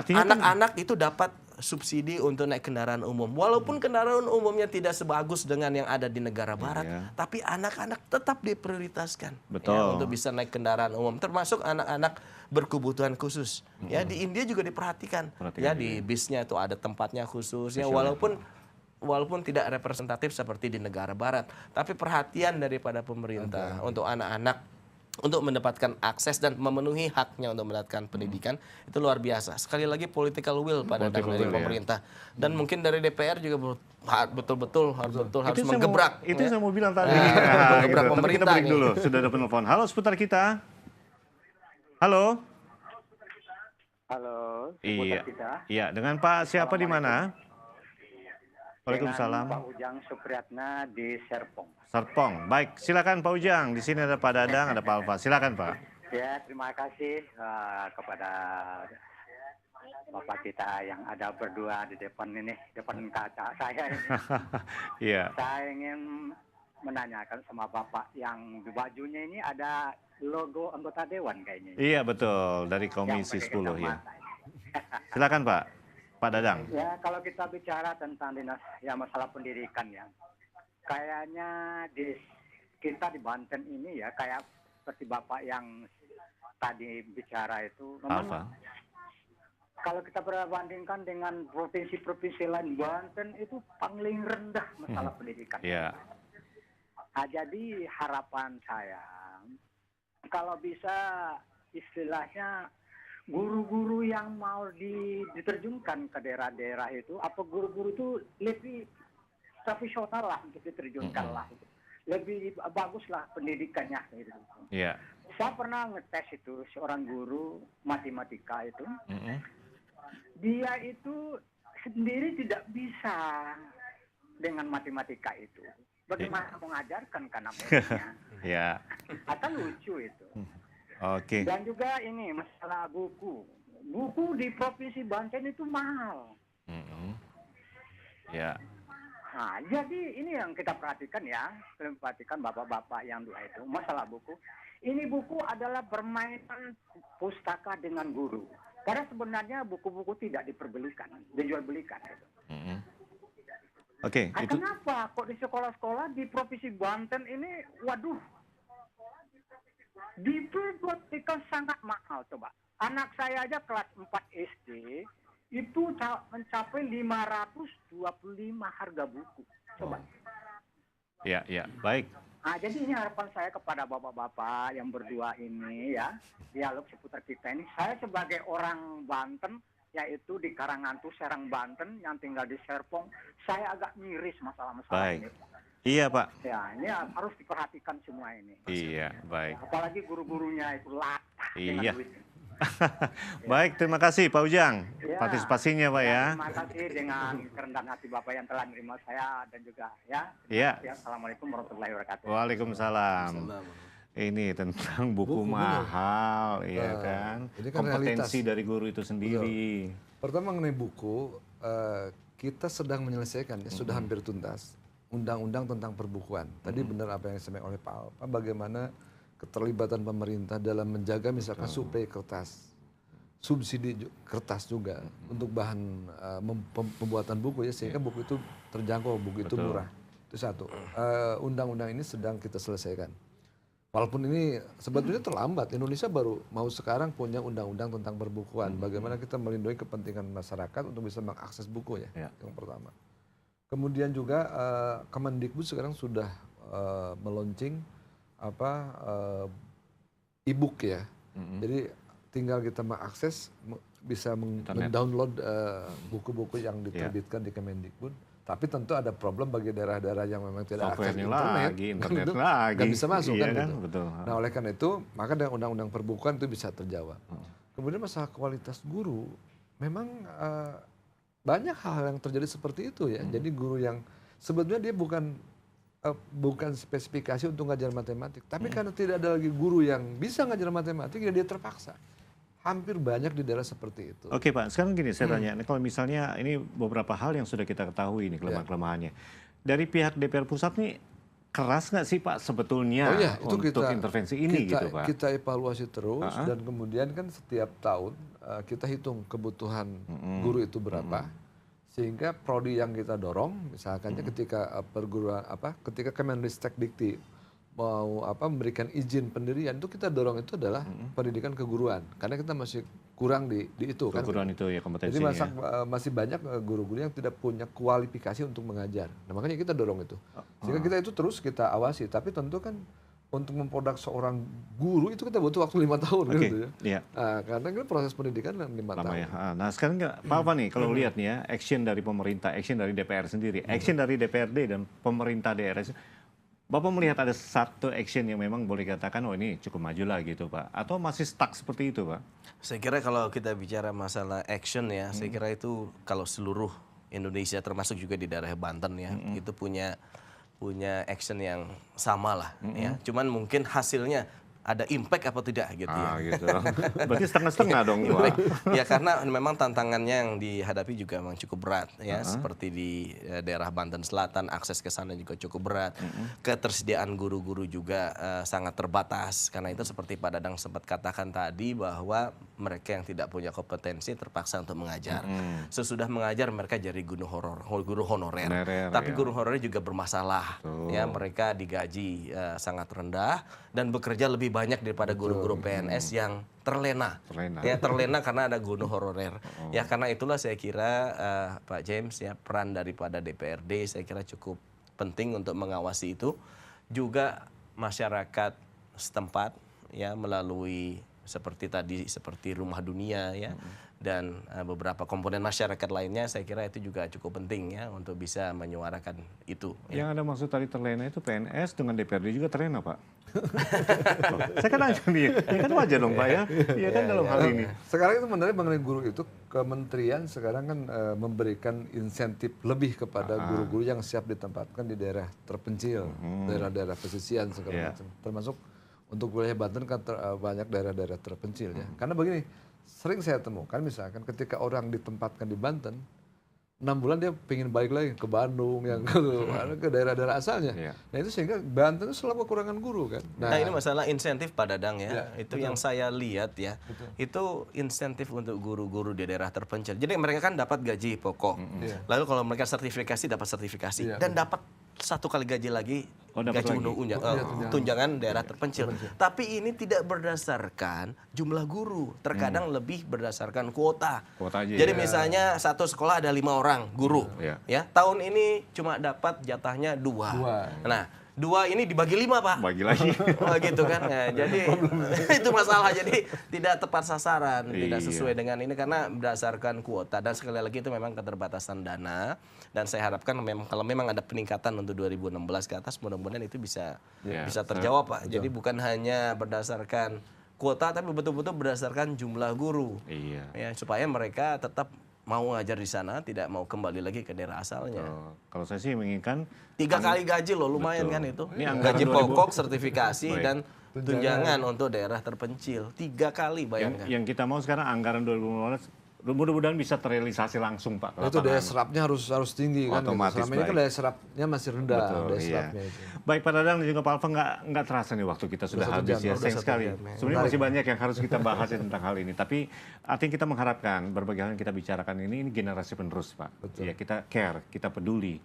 Anak-anak itu dapat subsidi untuk naik kendaraan umum. Walaupun kendaraan umumnya tidak sebagus dengan yang ada di negara barat, tapi anak-anak tetap diprioritaskan ya, untuk bisa naik kendaraan umum, termasuk anak-anak berkebutuhan khusus. Ya, di India juga diperhatikan. Ya, di bisnya itu ada tempatnya khusus ya, walaupun tidak representatif seperti di negara barat, tapi perhatian daripada pemerintah untuk anak-anak untuk mendapatkan akses dan memenuhi haknya untuk mendapatkan pendidikan itu luar biasa. Sekali lagi political will dari pemerintah dan mungkin dari DPR juga betul-betul harus menggebrak. Itu saya mau bilang tadi. Menggebrak pemerintah. Kita break dulu. Sudah ada penelpon. Halo seputar kita. Halo. Halo, Iya. kita. Iya, dengan Pak siapa di mana? Waalaikumsalam. Dengan Pak Ujang Supriyatna di Serpong. Serpong. Baik, silakan Pak Ujang. Di sini ada Pak Dadang, ada Pak Alfa. Silakan Pak. Ya, terima kasih kepada Bapak kita yang ada berdua di depan kaca saya ini. Iya. Saya ingin menanyakan sama Bapak yang di bajunya ini ada logo anggota dewan kayaknya. Iya betul, dari Komisi 10 ya. Silakan Pak. Pak Dadang. Ya, kalau kita bicara tentang masalah pendidikan ya, kayaknya kita di Banten ini ya, kayak seperti Bapak yang tadi bicara itu, memang kalau kita berbandingkan dengan provinsi-provinsi lain, Banten itu paling rendah masalah pendidikan. Iya. Nah, jadi harapan saya, kalau bisa istilahnya guru-guru yang mau diterjunkan ke daerah-daerah itu, apa guru-guru itu lebih profesional lah untuk diterjunkan lah, lebih bagus lah pendidikannya gitu. Iya. Saya pernah ngetes itu seorang guru matematika itu, dia itu sendiri tidak bisa dengan matematika itu. Bagaimana mengajarkan karena muridnya? Iya. Atau lucu itu. Oke. Dan juga ini masalah buku. Buku di Provinsi Banten itu mahal. Ya. Nah, jadi ini yang kita perhatikan ya. Perhatikan bapak-bapak yang dua itu. Masalah buku. Ini buku adalah permainan pustaka dengan guru. Karena sebenarnya buku-buku tidak diperbelikan, dijual belikan. Gitu. Oke. Kenapa kok di sekolah-sekolah di Provinsi Banten ini, waduh, diperbuatkan sangat mahal coba. Anak saya aja kelas 4 SD itu mencapai 525 harga buku. Coba. Ya, baik. Nah, jadi ini harapan saya kepada bapak-bapak yang berdua ini ya, dialog seputar kita ini. Saya sebagai orang Banten, yaitu di Karangantu, Serang, Banten, yang tinggal di Serpong, saya agak miris masalah-masalah ini. Iya Pak. Ya, ini harus diperhatikan semua ini. Iya, baik. Apalagi guru-gurunya itu latah iya. dengan duit. Baik, terima kasih Pak Ujang partisipasinya Pak ya. Terima kasih dengan kerendahan hati Bapak yang telah menerima saya dan juga ya. Iya. Assalamualaikum warahmatullahi wabarakatuh. Waalaikumsalam. Ini tentang buku mahal, ya kan? Kompetensi dari guru itu sendiri. Pertama mengenai buku, kita sedang menyelesaikan, sudah hampir tuntas. Undang-undang tentang perbukuan. Tadi benar apa yang disampaikan oleh Pak Alfa, bagaimana keterlibatan pemerintah dalam menjaga misalkan suplai kertas, subsidi kertas juga untuk bahan pembuatan buku ya, sehingga buku itu terjangkau, buku itu murah. Itu satu. Undang-undang ini sedang kita selesaikan. Walaupun ini sebetulnya terlambat, Indonesia baru mau sekarang punya undang-undang tentang perbukuan. Bagaimana kita melindungi kepentingan masyarakat untuk bisa mengakses buku ya, yang pertama. Kemudian juga Kemendikbud sekarang sudah meluncing e-book ya. Jadi tinggal kita mengakses, bisa mendownload buku-buku yang diterbitkan di Kemendikbud Tapi tentu ada problem bagi daerah-daerah yang memang tidak akses internet lagi, nggak bisa masuk iya kan gitu. Betul. Nah oleh karena itu maka dengan undang-undang perbukuan itu bisa terjawab. Kemudian masalah kualitas guru, memang banyak hal yang terjadi seperti itu ya. Jadi guru yang sebetulnya dia bukan spesifikasi untuk ngajar matematik, tapi karena tidak ada lagi guru yang bisa ngajar matematik, ya dia terpaksa. Hampir banyak di daerah seperti itu. Oke Pak, sekarang gini saya tanya, kalau misalnya ini beberapa hal yang sudah kita ketahui ini kelemahan-kelemahannya. Dari pihak DPR pusat nih keras nggak sih Pak sebetulnya itu untuk intervensi ini gitu Pak? Kita evaluasi terus dan kemudian kan setiap tahun kita hitung kebutuhan guru itu berapa. Sehingga prodi yang kita dorong, misalkan ketika perguruan ketika Kemendikbud mau memberikan izin pendirian itu kita dorong itu adalah pendidikan keguruan karena kita masih kurang di itu kan. Keguruan itu ya kompetensinya. Jadi masih banyak guru-guru yang tidak punya kualifikasi untuk mengajar. Nah makanya kita dorong itu. Sehingga kita itu terus kita awasi. Tapi tentu kan untuk memproduksi seorang guru itu kita butuh waktu 5 tahun gitu ya. Iya. Karena kan proses pendidikan 5 tahun. Ya. Nah sekarang Pak Alfa nih kalau lihat nih ya action dari pemerintah, action dari DPR sendiri, action dari DPRD dan pemerintah daerah. Bapak melihat ada satu action yang memang boleh dikatakan, oh ini cukup maju lah gitu Pak. Atau masih stuck seperti itu Pak? Saya kira kalau kita bicara masalah action ya, saya kira itu kalau seluruh Indonesia termasuk juga di daerah Banten ya, itu punya action yang sama lah ya. Cuman mungkin hasilnya ada impact apa tidak gitu ya. Gitu. Berarti setengah-setengah dong Pak. Ya karena memang tantangannya yang dihadapi juga memang cukup berat ya. Seperti di daerah Banten Selatan akses ke sana juga cukup berat. Ketersediaan guru-guru juga sangat terbatas. Karena itu seperti Pak Dadang sempat katakan tadi bahwa mereka yang tidak punya kompetensi terpaksa untuk mengajar. Sesudah mengajar mereka jadi guru honorer. Tapi guru honorer juga bermasalah. Ya mereka digaji sangat rendah dan bekerja lebih banyak daripada guru-guru PNS yang terlena. Ya terlena karena ada guru honorer. Ya karena itulah saya kira Pak James ya peran daripada DPRD saya kira cukup penting untuk mengawasi itu. Juga masyarakat setempat ya melalui seperti Rumah Dunia ya dan beberapa komponen masyarakat lainnya saya kira itu juga cukup penting ya untuk bisa menyuarakan itu. Yang Anda maksud tadi terlena itu PNS dengan DPRD juga terlena Pak? Saya kan nanya nih, ya kan wajar dong Pak ya? Iya kan dalam hal ini. Sekarang itu sebenarnya mengenai guru itu kementerian sekarang kan memberikan insentif lebih kepada guru-guru yang siap ditempatkan di daerah terpencil, daerah-daerah pesisian segala macam. Termasuk untuk wilayah Banten kan banyak daerah-daerah terpencil ya. Karena begini, sering saya temukan misalkan ketika orang ditempatkan di Banten, 6 bulan dia pengen balik lagi ke Bandung, yang ke daerah-daerah asalnya. Nah itu sehingga Banten itu selalu kekurangan guru kan. Nah ini masalah insentif Pak Dadang ya. Itu yang saya lihat ya. Itu insentif untuk guru-guru di daerah terpencil. Jadi mereka kan dapat gaji pokok. Lalu kalau mereka sertifikasi dapat sertifikasi dan dapat 1 kali gaji lagi gaji tunjangan daerah terpencil. Tapi ini tidak berdasarkan jumlah guru, terkadang lebih berdasarkan kuota. Jadi misalnya satu sekolah ada 5 orang guru, ya tahun ini cuma dapat jatahnya 2. Nah 2 ini dibagi 5 Pak. Bagi lagi. Gitu kan. Nah, jadi itu masalah. Jadi tidak tepat sasaran, tidak sesuai dengan ini karena berdasarkan kuota dan sekali lagi itu memang keterbatasan dana dan saya harapkan kalau memang ada peningkatan untuk 2016 ke atas mudah-mudahan itu bisa terjawab Pak. Jadi bukan hanya berdasarkan kuota tapi betul-betul berdasarkan jumlah guru. Ya supaya mereka tetap mau ngajar di sana, tidak mau kembali lagi ke daerah asalnya. Kalau saya sih menginginkan 3 kali gaji loh, lumayan kan itu. Gaji pokok, sertifikasi, dan tunjangan untuk daerah terpencil. 3 kali bayangkan. Yang kita mau sekarang anggaran 2015 mudah-mudahan bisa terrealisasi langsung Pak. Itu daya serapnya harus tinggi kan. Otomatis selama ini kan daya serapnya masih rendah. Serapnya itu. Baik Pak Dadang dan juga Pak Alfa nggak terasa nih waktu kita sudah habis ya. Sayang sekali. Sebenarnya masih banyak yang harus kita bahas tentang hal ini. Tapi artinya kita mengharapkan berbagai hal yang kita bicarakan ini generasi penerus Pak. Ya kita care, kita peduli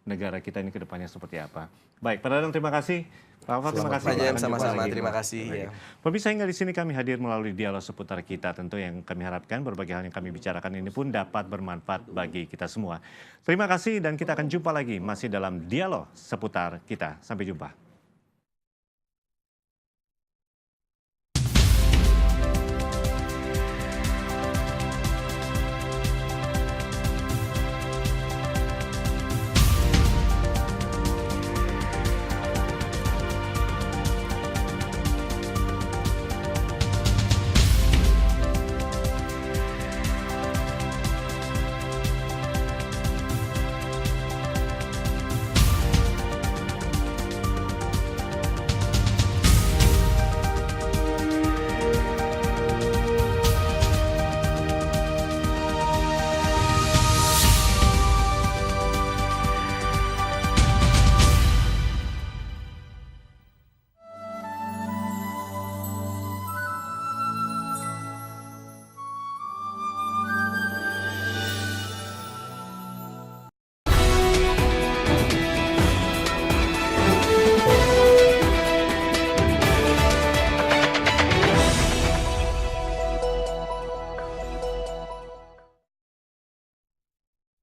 negara kita ini ke depannya seperti apa. Baik, Pak Dadang terima kasih. Pak Alfa terima kasih. Sama-sama, terima kasih. Ya. Pemirsa hingga di sini kami hadir melalui dialog seputar kita. Tentu yang kami harapkan berbagai hal yang kami bicarakan ini pun dapat bermanfaat bagi kita semua. Terima kasih dan kita akan jumpa lagi masih dalam dialog seputar kita. Sampai jumpa.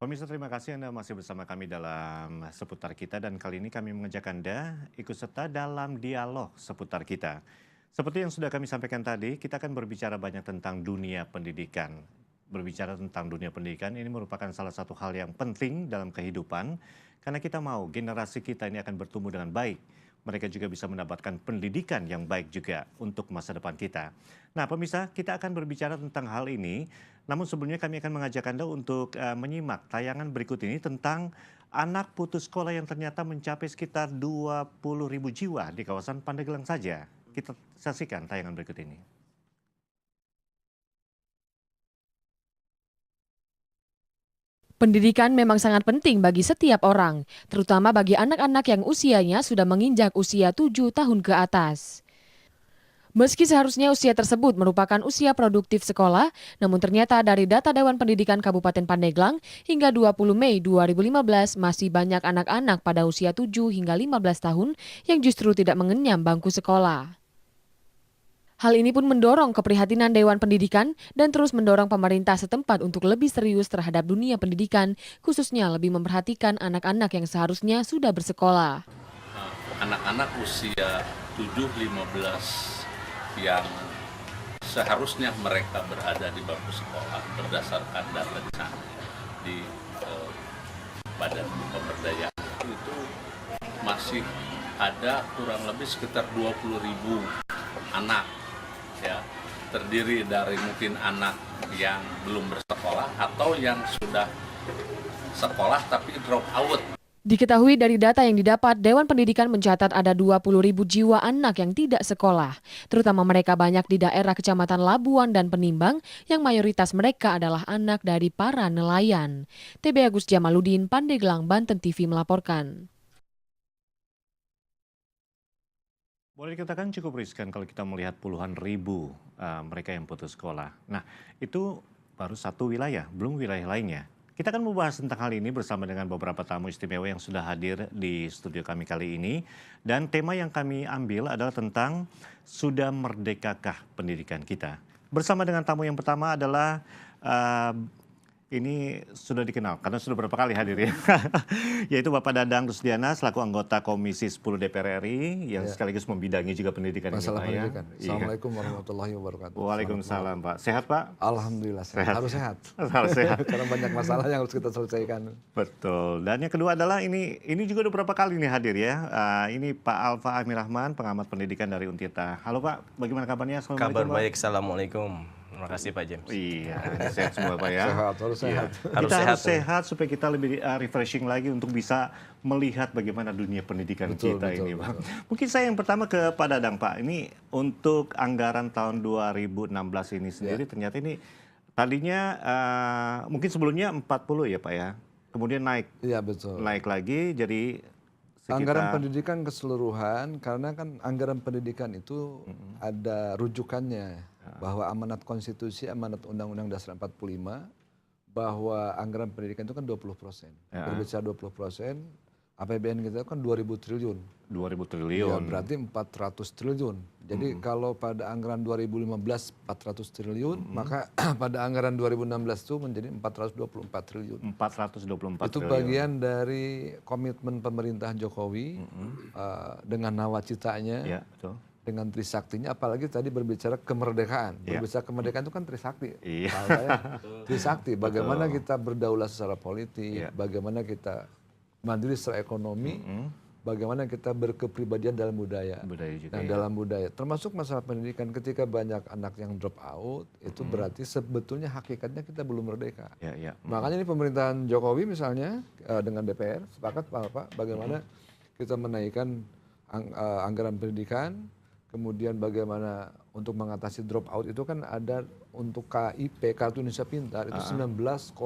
Pemirsa, terima kasih Anda masih bersama kami dalam Seputar Kita, dan kali ini kami mengajak Anda ikut serta dalam dialog seputar kita. Seperti yang sudah kami sampaikan tadi, kita akan berbicara banyak tentang dunia pendidikan. Berbicara tentang dunia pendidikan ini merupakan salah satu hal yang penting dalam kehidupan, karena kita mau generasi kita ini akan bertumbuh dengan baik. Mereka juga bisa mendapatkan pendidikan yang baik juga untuk masa depan kita. Nah, pemirsa, kita akan berbicara tentang hal ini. Namun sebelumnya kami akan mengajak Anda untuk menyimak tayangan berikut ini tentang anak putus sekolah yang ternyata mencapai sekitar 20.000 jiwa di kawasan Pandeglang saja. Kita saksikan tayangan berikut ini. Pendidikan memang sangat penting bagi setiap orang, terutama bagi anak-anak yang usianya sudah menginjak usia 7 tahun ke atas. Meski seharusnya usia tersebut merupakan usia produktif sekolah, namun ternyata dari data Dewan Pendidikan Kabupaten Pandeglang hingga 20 Mei 2015 masih banyak anak-anak pada usia 7 hingga 15 tahun yang justru tidak mengenyam bangku sekolah. Hal ini pun mendorong keprihatinan Dewan Pendidikan dan terus mendorong pemerintah setempat untuk lebih serius terhadap dunia pendidikan, khususnya lebih memperhatikan anak-anak yang seharusnya sudah bersekolah. Anak-anak usia 7-15 yang seharusnya mereka berada di bangku sekolah berdasarkan data di sana, di Badan Pemberdayaan itu masih ada kurang lebih sekitar 20.000 anak, ya, terdiri dari mungkin anak yang belum bersekolah atau yang sudah sekolah tapi drop out. Diketahui dari data yang didapat, Dewan Pendidikan mencatat ada 20.000 jiwa anak yang tidak sekolah, terutama mereka banyak di daerah Kecamatan Labuan dan Penimbang yang mayoritas mereka adalah anak dari para nelayan. TB Agus Jamaludin, Pandeglang, Banten TV melaporkan. Boleh dikatakan cukup riskan kalau kita melihat puluhan ribu mereka yang putus sekolah. Nah, itu baru satu wilayah, belum wilayah lainnya. Kita akan membahas tentang hal ini bersama dengan beberapa tamu istimewa yang sudah hadir di studio kami kali ini. Dan tema yang kami ambil adalah tentang sudah merdekakah pendidikan kita. Bersama dengan tamu yang pertama adalah ini sudah dikenal karena sudah berapa kali hadir ya, yaitu Bapak Dadang Rusdiana selaku anggota Komisi 10 DPR RI yang sekaligus membidangi juga pendidikan masalah ini, Pak, pendidikan. Ya. Assalamualaikum warahmatullahi wabarakatuh. Waalaikumsalam, Pak. Sehat, Pak? Alhamdulillah sehat. Harus sehat. Harus sehat. Karena banyak masalah yang harus kita selesaikan. Betul. Dan yang kedua adalah ini juga udah berapa kali nih hadir ya. Ini Pak Alfa Amir Rahman, pengamat pendidikan dari Untirta. Halo Pak, bagaimana kabarnya? Kabar baik, Assalamualaikum. Terima kasih Pak James. Iya, sehat semua Pak ya. Sehat, harus sehat. Kita harus sehat supaya kita lebih refreshing lagi untuk bisa melihat bagaimana dunia pendidikan kita ini, Pak. Mungkin saya yang pertama ke Pak Dadang, Pak. Ini untuk anggaran tahun 2016 ini sendiri ternyata ini tadinya mungkin sebelumnya 40 ya Pak ya. Kemudian naik. Iya betul. Naik lagi jadi sekitar... Anggaran pendidikan keseluruhan, karena kan anggaran pendidikan itu ada rujukannya. Bahwa amanat konstitusi, amanat undang-undang dasar 45, bahwa anggaran pendidikan itu kan 20%. Berbicara 20%, APBN kita kan 2.000 triliun. 2.000 triliun. Ya, berarti 400 triliun. Jadi kalau pada anggaran 2015 400 triliun, maka pada anggaran 2016 itu menjadi 424 triliun. 424 itu triliun. bagian dari komitmen pemerintahan Jokowi dengan nawacitanya. Ya, betul. Dengan Trisaktinya, apalagi tadi berbicara kemerdekaan. Berbicara kemerdekaan itu kan Trisakti. Iya. Trisakti, bagaimana kita berdaulat secara politik, bagaimana kita mandiri secara ekonomi, bagaimana kita berkepribadian dalam budaya. Nah, dalam budaya, termasuk masalah pendidikan, ketika banyak anak yang drop out, itu berarti sebetulnya hakikatnya kita belum merdeka. Makanya ini pemerintahan Jokowi misalnya, dengan DPR, sepakat Pak, bagaimana kita menaikkan anggaran pendidikan. Kemudian bagaimana untuk mengatasi drop out itu kan ada untuk KIP, Kartu Indonesia Pintar, itu 19,2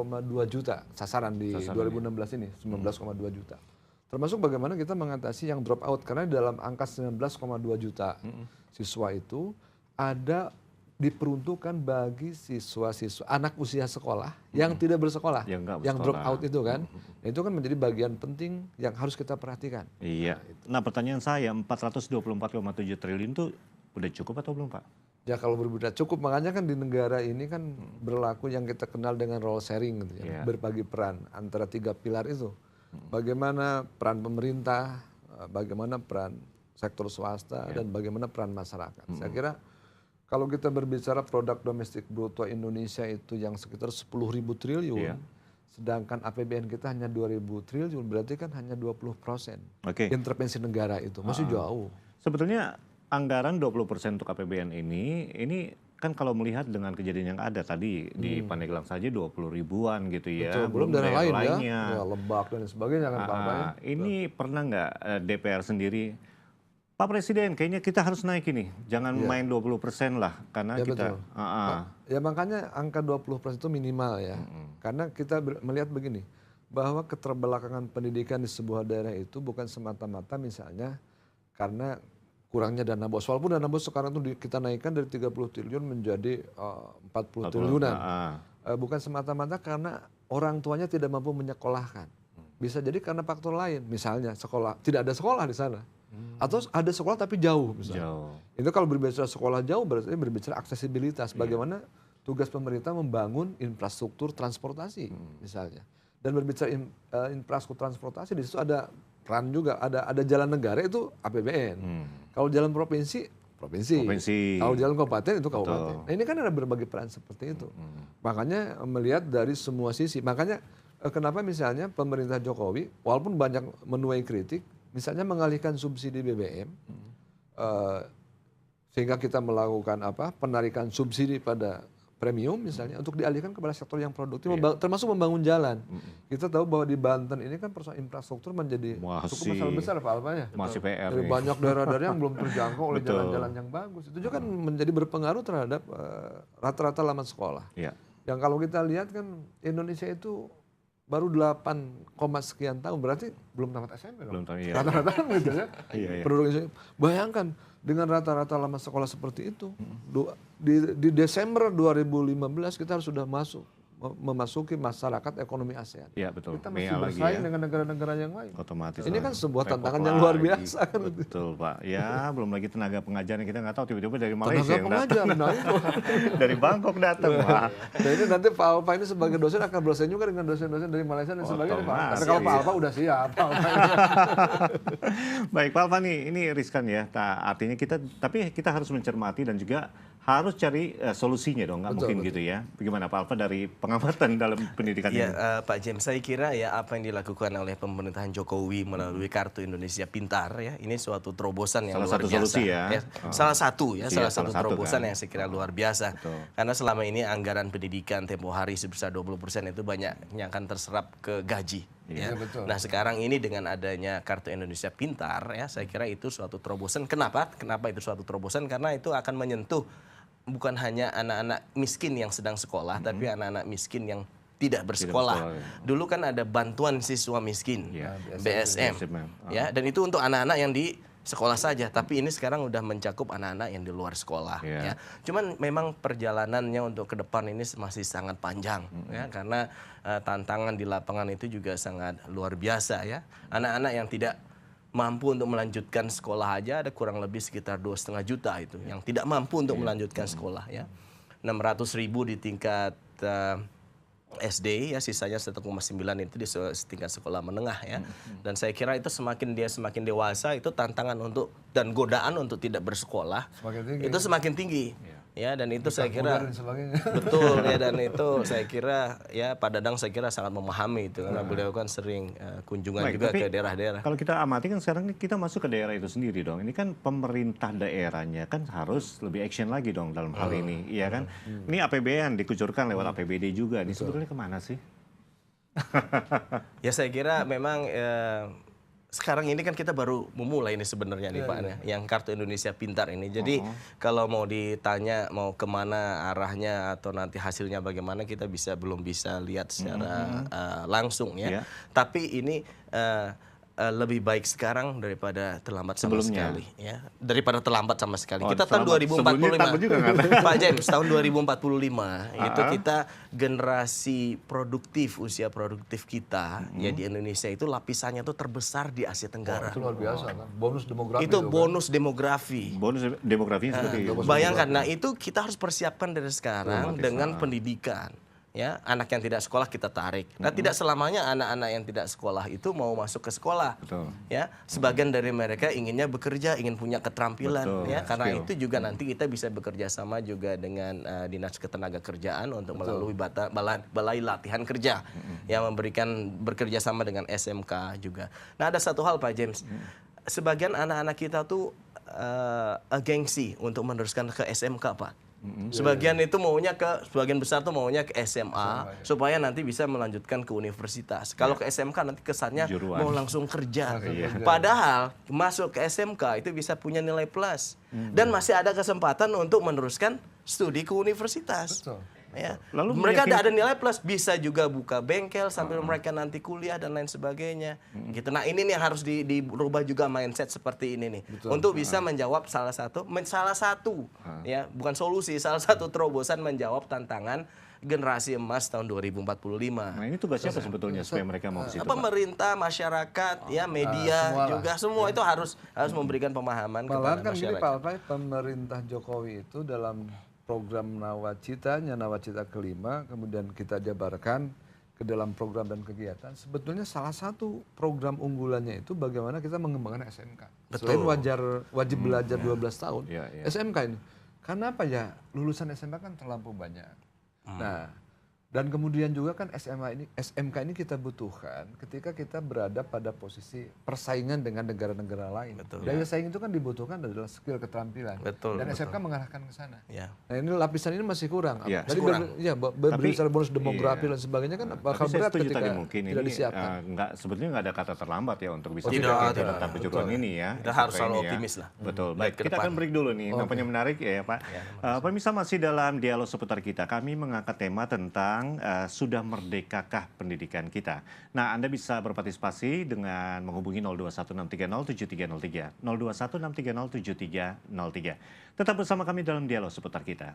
juta sasaran di 2016 ini, 19,2 juta. Termasuk bagaimana kita mengatasi yang drop out, karena dalam angka 19,2 juta siswa itu ada diperuntukkan bagi siswa-siswa anak usia sekolah yang tidak bersekolah, yang drop out itu kan. Itu kan menjadi bagian penting yang harus kita perhatikan. Iya. Nah, pertanyaan saya 424,7 triliun itu udah cukup atau belum, Pak? Ya kalau berbicara cukup, makanya kan di negara ini kan berlaku yang kita kenal dengan role sharing gitu ya, berbagi peran antara 3 pilar itu. Bagaimana peran pemerintah, bagaimana peran sektor swasta, dan bagaimana peran masyarakat. Saya kira kalau kita berbicara produk domestik bruto Indonesia itu yang sekitar 10.000 triliun, sedangkan APBN kita hanya 2.000 triliun, berarti kan hanya 20% intervensi negara itu, masih jauh. Sebetulnya anggaran 20% untuk APBN ini kan kalau melihat dengan kejadian yang ada tadi di Pandeglang saja 20 ribuan gitu ya. Betul, belum daerah lain ya, Lebak dan sebagainya kan Pak. Ini pernah nggak DPR sendiri, Pak Presiden kayaknya kita harus naik ini, jangan main 20% lah, karena kita... Ya makanya angka 20% itu minimal ya, karena kita melihat begini, bahwa keterbelakangan pendidikan di sebuah daerah itu bukan semata-mata misalnya karena kurangnya dana bos. Walaupun dana bos sekarang itu kita naikkan dari 30 triliun menjadi 40 triliunan. Bukan semata-mata karena orang tuanya tidak mampu menyekolahkan. Bisa jadi karena faktor lain. Misalnya sekolah, tidak ada sekolah di sana. Atau ada sekolah tapi jauh misalnya. Itu kalau berbicara sekolah jauh berarti berbicara aksesibilitas. Bagaimana tugas pemerintah membangun infrastruktur transportasi misalnya. Dan berbicara infrastruktur transportasi, di situ ada peran juga, ada jalan negara itu APBN. Kalau jalan provinsi. Kalau jalan kabupaten itu kabupaten. Nah, ini kan ada berbagai peran seperti itu. Makanya melihat dari semua sisi. Makanya kenapa misalnya pemerintah Jokowi, walaupun banyak menuai kritik, misalnya mengalihkan subsidi BBM, sehingga kita melakukan penarikan subsidi pada premium misalnya untuk dialihkan kepada sektor yang produktif, termasuk membangun jalan. Kita tahu bahwa di Banten ini kan persoalan infrastruktur menjadi cukup masalah besar Pak Alpa ya. Masih PR. Dari banyak daerah-daerah yang belum terjangkau oleh jalan-jalan yang bagus. Itu juga kan menjadi berpengaruh terhadap rata-rata lama sekolah. Yang kalau kita lihat kan Indonesia itu baru 8, sekian tahun, berarti belum tamat SMP. Belum tamat, rata-rata gitu ya. Penduduk bayangkan dengan rata-rata lama sekolah seperti itu, di Desember 2015 kita harus sudah memasuki masyarakat ekonomi ASEAN. Iya betul. Kita masih bersaing dengan negara-negara yang lain. Otomatis. Ini kan sebuah tantangan yang luar biasa kan. Betul Pak. Ya belum lagi tenaga pengajar yang kita nggak tahu tiba-tiba dari Malaysia. Tenaga pengajar, dari Bangkok datang. Nah ini nanti Pak Alpa ini sebagai dosen akan bersaing juga dengan dosen-dosen dari Malaysia dan sebagainya Pak. Karena kalau Pak Alpa udah siap. Baik Pak Alpa nih, ini riskan ya. Artinya tapi kita harus mencermati dan juga harus cari solusinya dong, nggak mungkin gitu ya. Bagaimana Pak Alpa dari pengamatan dalam pendidikan ini? Pak James, saya kira ya apa yang dilakukan oleh pemerintahan Jokowi melalui Kartu Indonesia Pintar ya, ini suatu terobosan yang luar biasa. Solusi ya. Salah satu terobosan yang saya kira luar biasa. Karena selama ini anggaran pendidikan tempo hari sebesar 20% itu banyak yang akan terserap ke gaji. Ya. Nah sekarang ini dengan adanya Kartu Indonesia Pintar ya, saya kira itu suatu terobosan. Kenapa itu suatu terobosan? Karena itu akan menyentuh bukan hanya anak-anak miskin yang sedang sekolah, tapi anak-anak miskin yang tidak bersekolah. Dulu kan ada bantuan siswa miskin, BSM, ya, dan itu untuk anak-anak yang di sekolah saja. Tapi ini sekarang udah mencakup anak-anak yang di luar sekolah. Ya. Cuman memang perjalanannya untuk ke depan ini masih sangat panjang, ya, karena tantangan di lapangan itu juga sangat luar biasa, ya. Anak-anak yang tidak mampu untuk melanjutkan sekolah aja ada kurang lebih sekitar 2,5 juta itu yang tidak mampu untuk melanjutkan sekolah ya. 600.000 di tingkat SD ya, sisanya 1,9 itu di tingkat sekolah menengah ya. Dan saya kira itu semakin dewasa itu tantangan untuk dan godaan untuk tidak bersekolah itu semakin tinggi. Ya, dan itu saya kira betul ya, dan itu saya kira ya Pak Dadang saya kira sangat memahami itu karena beliau kan sering kunjungan juga ke daerah-daerah. Kalau kita amati kan sekarang kita masuk ke daerah itu sendiri dong. Ini kan pemerintah daerahnya kan harus lebih action lagi dong dalam hal ini, iya kan? Ini APBN dikucurkan lewat APBD juga. Ini sebetulnya kemana sih? Ya saya kira memang sekarang ini kan kita baru memulai ini sebenarnya nih Pak, yang Kartu Indonesia Pintar ini. Jadi kalau mau ditanya mau kemana arahnya atau nanti hasilnya bagaimana, kita belum bisa lihat secara langsung ya. Tapi ini lebih baik sekarang daripada terlambat sama Sebelumnya. sekali ya. Daripada terlambat sama sekali. Oh, kita tahun sebelumnya takut juga nggak? 2045. Pak James, tahun 2045 itu kita generasi produktif, usia produktif kita ya di Indonesia itu lapisannya tuh terbesar di Asia Tenggara. Itu luar biasa kan. Bonus demografi. Itu kan? bonus demografi. Bonus demografinya seperti itu. Bayangkan, nah itu kita harus persiapkan dari sekarang dengan pendidikan. Ya, anak yang tidak sekolah kita tarik. Nah, tidak selamanya anak-anak yang tidak sekolah itu mau masuk ke sekolah. Betul. Ya, sebagian dari mereka inginnya bekerja, ingin punya keterampilan. Betul, Ya, karena skill. itu juga nanti kita bisa bekerja sama juga dengan dinas ketenagakerjaan untuk melalui balai latihan kerja yang bekerja sama dengan SMK juga. Nah, ada satu hal Pak James, sebagian anak-anak kita tuh gengsi untuk meneruskan ke SMK Pak. Sebagian itu sebagian besar tuh maunya ke SMA supaya nanti bisa melanjutkan ke universitas. Kalau ke SMK nanti kesannya mau langsung kerja. Padahal masuk ke SMK itu bisa punya nilai plus dan masih ada kesempatan untuk meneruskan studi ke universitas. Betul. Ya. Lalu Mereka ada nilai plus, bisa juga buka bengkel sambil mereka nanti kuliah dan lain sebagainya. Gitu. Nah ini nih yang harus dirubah juga mindset seperti ini nih, untuk bisa menjawab salah satu ya bukan solusi, salah satu terobosan menjawab tantangan generasi emas tahun 2045. Nah ini tugasnya apa sebetulnya supaya mereka mau ke situ, Pak? Pemerintah, masyarakat, ya media juga semua itu harus memberikan pemahaman Malahan kepada kan gini masyarakat. Pak Alfai, pemerintah Jokowi itu dalam program Nawacita kelima, kemudian kita jabarkan ke dalam program dan kegiatan. Sebetulnya salah satu program unggulannya itu bagaimana kita mengembangkan SMK. Betul. Selain wajib belajar 12 tahun, Ya. SMK ini. Karena apa ya, lulusan SMK kan terlampau banyak. Nah, dan kemudian juga kan SMK ini kita butuhkan ketika kita berada pada posisi persaingan dengan negara-negara lain. Betul. Daya saing itu kan dibutuhkan adalah skill keterampilan. Betul, Dan betul. SMK mengarahkan ke sana. Ya. Nah ini lapisan ini masih kurang. Ya. Jadi Kurang. berbicara bonus demografi dan sebagainya kan bakal Tapi saya berat setuju ketika tadi mungkin tidak ini disiapkan. sebetulnya nggak ada kata terlambat ya untuk bisa Tidak, mencapai tidak. tahap kejuruan ini ya. Kita harus SMK selalu ini ya. optimis lah. Betul. Baik, Baik, ke kita depan. akan break dulu nih. Nampaknya menarik ya Pak. Pemirsa masih dalam dialog seputar kita. Kami mengangkat tema tentang sudah merdekakah pendidikan kita. Nah, Anda bisa berpartisipasi dengan menghubungi 0216307303, 0216307303. Tetap bersama kami dalam dialog seputar kita.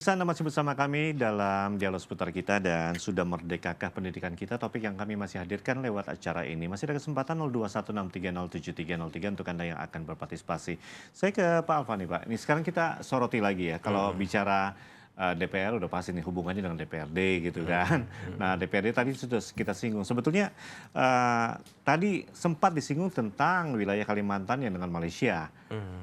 Anda masih bersama kami dalam dialog seputar kita dan sudah merdekakah pendidikan kita, topik yang kami masih hadirkan lewat acara ini. Masih ada kesempatan 0216307303 untuk Anda yang akan berpartisipasi. Saya ke Pak Alfa nih Pak, ini sekarang kita soroti lagi ya, kalau bicara DPR udah pasti nih hubungannya dengan DPRD gitu kan. Nah DPRD tadi sudah kita singgung. Sebetulnya tadi sempat disinggung tentang wilayah Kalimantan yang dengan Malaysia.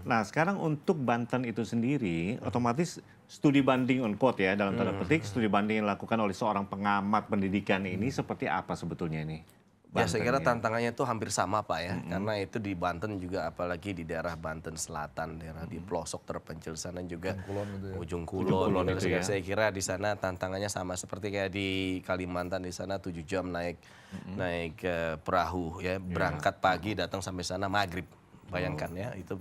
Nah sekarang untuk Banten itu sendiri otomatis studi banding on quote ya dalam tanda petik, studi banding yang dilakukan oleh seorang pengamat pendidikan ini seperti apa sebetulnya ini? Ya saya kira tantangannya itu hampir sama Pak ya, karena itu di Banten juga apalagi di daerah Banten Selatan, daerah di pelosok terpencil sana juga Ujung Kulon itu ya. Saya kira di sana tantangannya sama seperti kayak di Kalimantan, di sana 7 jam naik perahu ya, berangkat pagi datang sampai sana maghrib. Bayangkan ya, itu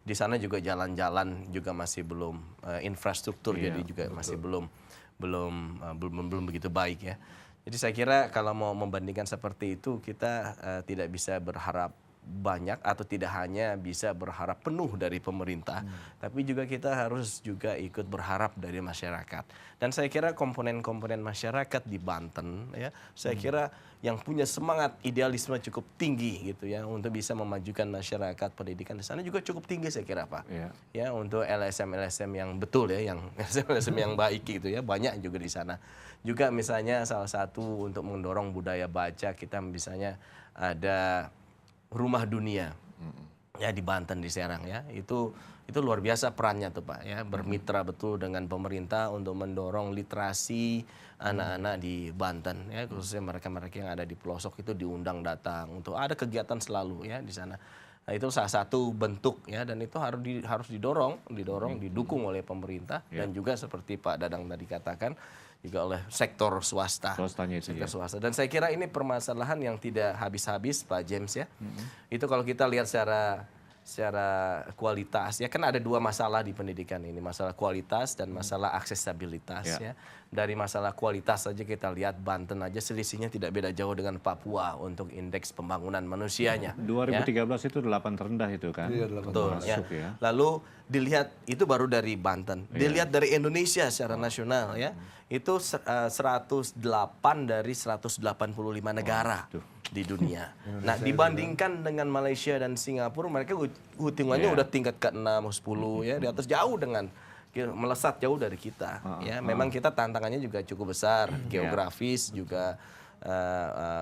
di sana juga jalan-jalan juga masih belum infrastruktur jadi juga masih belum begitu baik ya. Jadi saya kira kalau mau membandingkan seperti itu kita tidak bisa berharap banyak atau tidak hanya bisa berharap penuh dari pemerintah, tapi juga kita harus juga ikut berharap dari masyarakat. Dan saya kira komponen-komponen masyarakat di Banten ya, saya kira yang punya semangat idealisme cukup tinggi gitu ya untuk bisa memajukan masyarakat, pendidikan di sana juga cukup tinggi saya kira Pak. Ya untuk LSM yang betul ya, yang LSM yang baik gitu ya, banyak juga di sana. Juga misalnya salah satu untuk mendorong budaya baca kita misalnya ada Rumah Dunia ya di Banten di Serang ya, itu luar biasa perannya tuh Pak ya, bermitra betul dengan pemerintah untuk mendorong literasi anak-anak di Banten ya, khususnya mereka-mereka yang ada di pelosok itu diundang datang untuk ada kegiatan selalu ya di sana. Nah, itu salah satu bentuk ya, dan itu harus didukung oleh pemerintah dan juga seperti Pak Dadang tadi katakan juga oleh sektor swasta. Sektor swasta. Dan saya kira ini permasalahan yang tidak habis-habis Pak James ya. Itu kalau kita lihat secara kualitas ya, kan ada dua masalah di pendidikan ini, masalah kualitas dan masalah aksesibilitas ya. Dari masalah kualitas saja kita lihat Banten aja selisihnya tidak beda jauh dengan Papua untuk indeks pembangunan manusianya. 2013 itu 8 terendah itu kan. Betul ya. Lalu dilihat itu baru dari Banten. Dilihat dari Indonesia secara nasional ya. Itu 108 dari 185 negara di dunia. Nah, dibandingkan dengan Malaysia dan Singapura, mereka hitungannya udah tingkat ke-6, 10 ya, di atas jauh dengan melesat jauh dari kita ya. Memang kita tantangannya juga cukup besar, geografis juga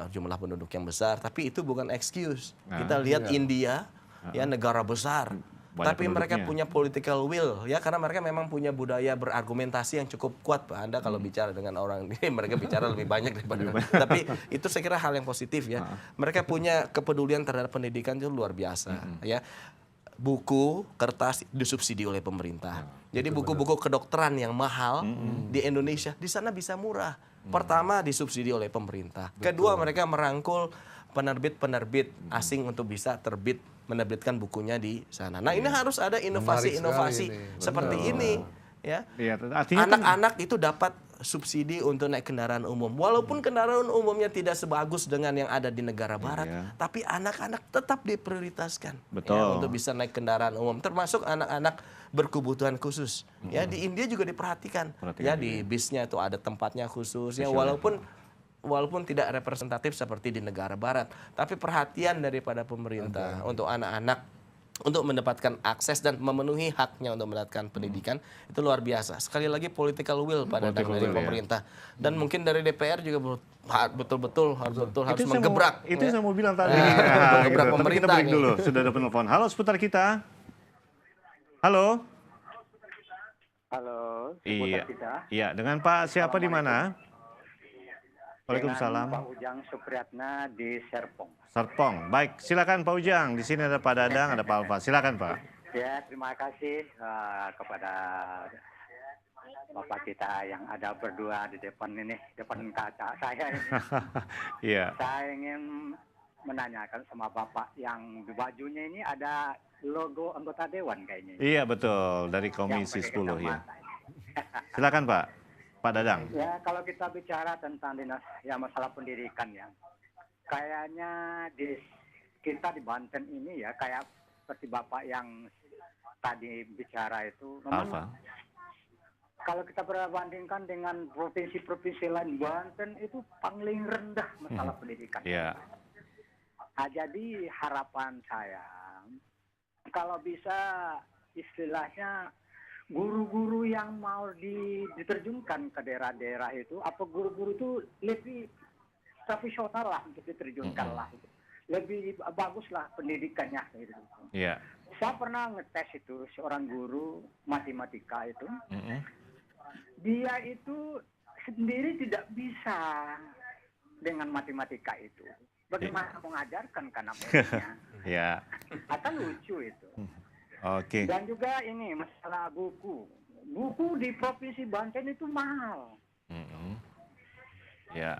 jumlah penduduk yang besar, tapi itu bukan excuse. Kita lihat India ya, negara besar, tapi mereka punya political will ya, karena mereka memang punya budaya berargumentasi yang cukup kuat Pak. Anda kalau bicara dengan orang ini, mereka bicara lebih banyak daripada tapi itu saya kira hal yang positif ya. Mereka punya kepedulian terhadap pendidikan itu luar biasa ya. Buku, kertas disubsidi oleh pemerintah. Jadi buku-buku kedokteran yang mahal di Indonesia di sana bisa murah. Pertama disubsidi oleh pemerintah. Kedua mereka merangkul penerbit-penerbit asing untuk bisa menerbitkan bukunya di sana. Nah, ini harus ada inovasi-inovasi seperti ini ya. Anak-anak itu dapat subsidi untuk naik kendaraan umum. Walaupun kendaraan umumnya tidak sebagus dengan yang ada di negara barat, tapi anak-anak tetap diprioritaskan ya, untuk bisa naik kendaraan umum, termasuk anak-anak berkebutuhan khusus. Ya, di India juga diperhatikan. Ya, di bisnya itu ada tempatnya khusus ya, walaupun tidak representatif seperti di negara barat, tapi perhatian daripada pemerintah untuk anak-anak untuk mendapatkan akses dan memenuhi haknya untuk mendapatkan pendidikan itu luar biasa. Sekali lagi political will pada dari pemerintah dan mungkin dari DPR juga betul-betul harus menggebrak. Itu saya mau bilang tadi. Menggebrak pemerintah. Tapi kita break dulu. Sudah ada penelpon. Halo seputar kita. Halo. Halo. Iya. Iya. Dengan Pak siapa di mana? Waalaikumsalam. Dengan Pak Ujang Supriyatna di Serpong. Serpong. Baik, silakan Pak Ujang. Di sini ada Pak Dadang, ada Pak Alfa. Silakan Pak. Ya, terima kasih kepada Bapak kita yang ada berdua di depan kaca saya ini. Iya. Saya ingin menanyakan sama Bapak yang di bajunya ini ada logo anggota dewan kayaknya. Iya, betul. Dari Komisi 10 ya. Silakan Pak. Pak Dadang. Ya, kalau kita bicara tentang dinas ya masalah pendidikan ya, kayaknya kita di Banten ini ya, kayak seperti Bapak yang tadi bicara itu, memang kalau kita berbandingkan dengan provinsi-provinsi lain, Banten itu paling rendah masalah pendidikan. Yeah. Nah, jadi harapan saya, kalau bisa istilahnya guru-guru yang mau diterjunkan ke daerah-daerah itu, apa guru-guru itu lebih profesional lah untuk diterjunkan lah, lebih bagus lah pendidikannya gitu. Yeah. Saya pernah ngetes itu seorang guru matematika itu, dia itu sendiri tidak bisa dengan matematika itu. Bagaimana mengajarkan kan anak-anaknya? Ya. Atau lucu itu. Oke. Dan juga ini masalah buku. Buku di Provinsi Banten itu mahal. Ya.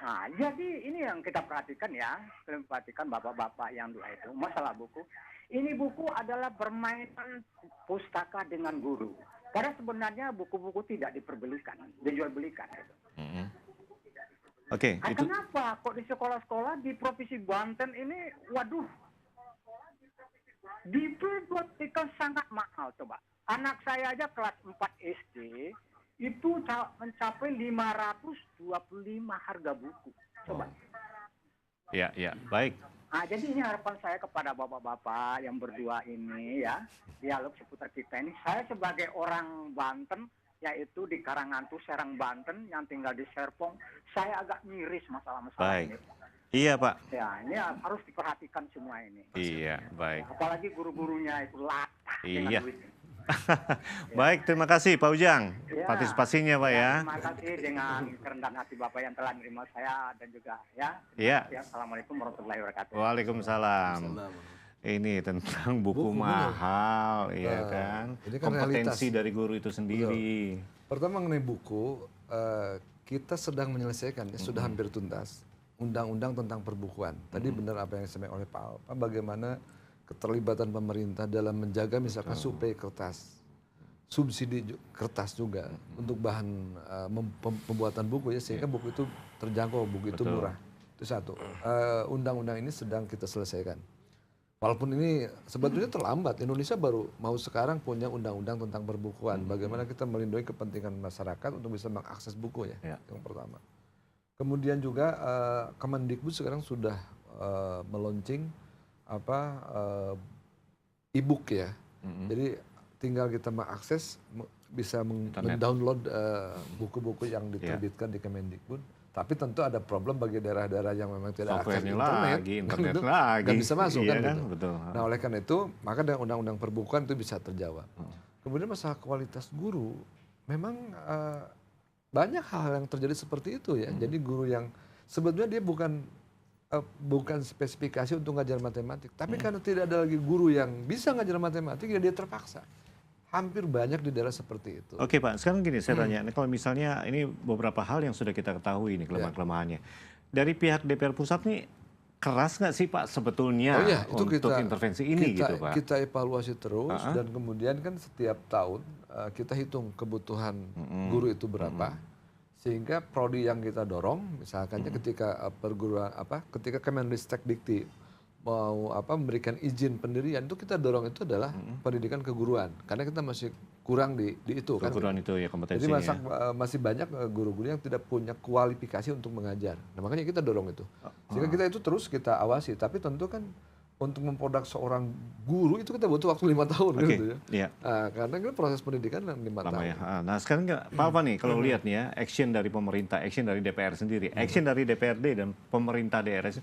Nah, jadi ini yang kita perhatikan ya. Kita perhatikan bapak-bapak yang dua itu. Masalah buku. Ini buku adalah permainan pustaka dengan guru. Karena sebenarnya buku-buku tidak diperbelikan, dijual belikan. Gitu. Oke. Nah, kenapa kok di sekolah-sekolah di Provinsi Banten ini, waduh, diperbuatkan sangat mahal coba. Anak saya aja kelas 4 SD itu mencapai 525 harga buku. Coba. Ya, ya, baik. Nah, jadi ini harapan saya kepada bapak-bapak yang berdua ini ya, dialog seputar kita ini. Saya sebagai orang Banten, yaitu di Karangantu, Serang, Banten, yang tinggal di Serpong, saya agak miris masalah-masalah ini. Iya Pak. Ya, ini harus diperhatikan semua ini. Iya, baik. Apalagi guru-gurunya itu latah iya. dengan duitnya. Baik, terima kasih Pak Ujang partisipasinya Pak ya. Terima kasih dengan kerendahan hati Bapak yang telah menerima saya dan juga ya. Iya. Assalamualaikum warahmatullahi wabarakatuh. Waalaikumsalam. ini tentang buku mahal, ya kan? Ini kan kompetensi realitas dari guru itu sendiri. Pertama mengenai buku, kita sedang menyelesaikan, ya, sudah hampir tuntas, undang-undang tentang perbukuan. Tadi benar apa yang disampaikan oleh Pak Alpa, bagaimana keterlibatan pemerintah dalam menjaga misalkan suplai kertas, subsidi kertas juga untuk bahan pembuatan buku, ya, sehingga buku itu terjangkau, buku itu murah. Itu satu. Undang-undang ini sedang kita selesaikan. Walaupun ini sebetulnya terlambat, Indonesia baru mau sekarang punya undang-undang tentang perbukuan. Bagaimana kita melindungi kepentingan masyarakat untuk bisa mengakses buku, ya, yang pertama. Kemudian juga Kemendikbud sekarang sudah meluncing e-book, ya. Jadi tinggal kita mengakses, bisa mendownload buku-buku yang diterbitkan di Kemendikbud. Tapi tentu ada problem bagi daerah-daerah yang memang tidak akses internet lagi, nggak bisa masuk, iya kan, gitu. Betul. Nah, oleh karena itu maka dengan undang-undang perbukuan itu bisa terjawab. Kemudian masalah kualitas guru, memang banyak hal yang terjadi seperti itu, ya. Jadi guru yang sebetulnya dia bukan spesifikasi untuk ngajar matematik, tapi karena tidak ada lagi guru yang bisa ngajar matematik, ya dia terpaksa. Hampir banyak di daerah seperti itu. Oke Pak, sekarang gini saya tanya, kalau misalnya ini beberapa hal yang sudah kita ketahui ini kelemahan-kelemahannya. Dari pihak DPR pusat nih keras nggak sih Pak sebetulnya itu untuk intervensi ini gitu Pak? Kita evaluasi terus dan kemudian kan setiap tahun kita hitung kebutuhan guru itu berapa. Sehingga prodi yang kita dorong, misalkan ketika perguruan ketika Kemendikbud mau memberikan izin pendirian, itu kita dorong itu adalah pendidikan keguruan, karena kita masih kurang di itu kan. Keguruan itu ya kompetensinya. Jadi masih banyak guru-guru yang tidak punya kualifikasi untuk mengajar. Nah, makanya kita dorong itu. Sehingga kita itu terus kita awasi, tapi tentu kan untuk memproduk seorang guru itu kita butuh waktu 5 tahun gitu ya. Iya. Nah, karena kan proses pendidikan 5 tahun. Ya. Nah, sekarang Pak Alpa nih kalau lihat nih ya, action dari pemerintah, action dari DPR sendiri, action dari DPRD dan pemerintah daerah.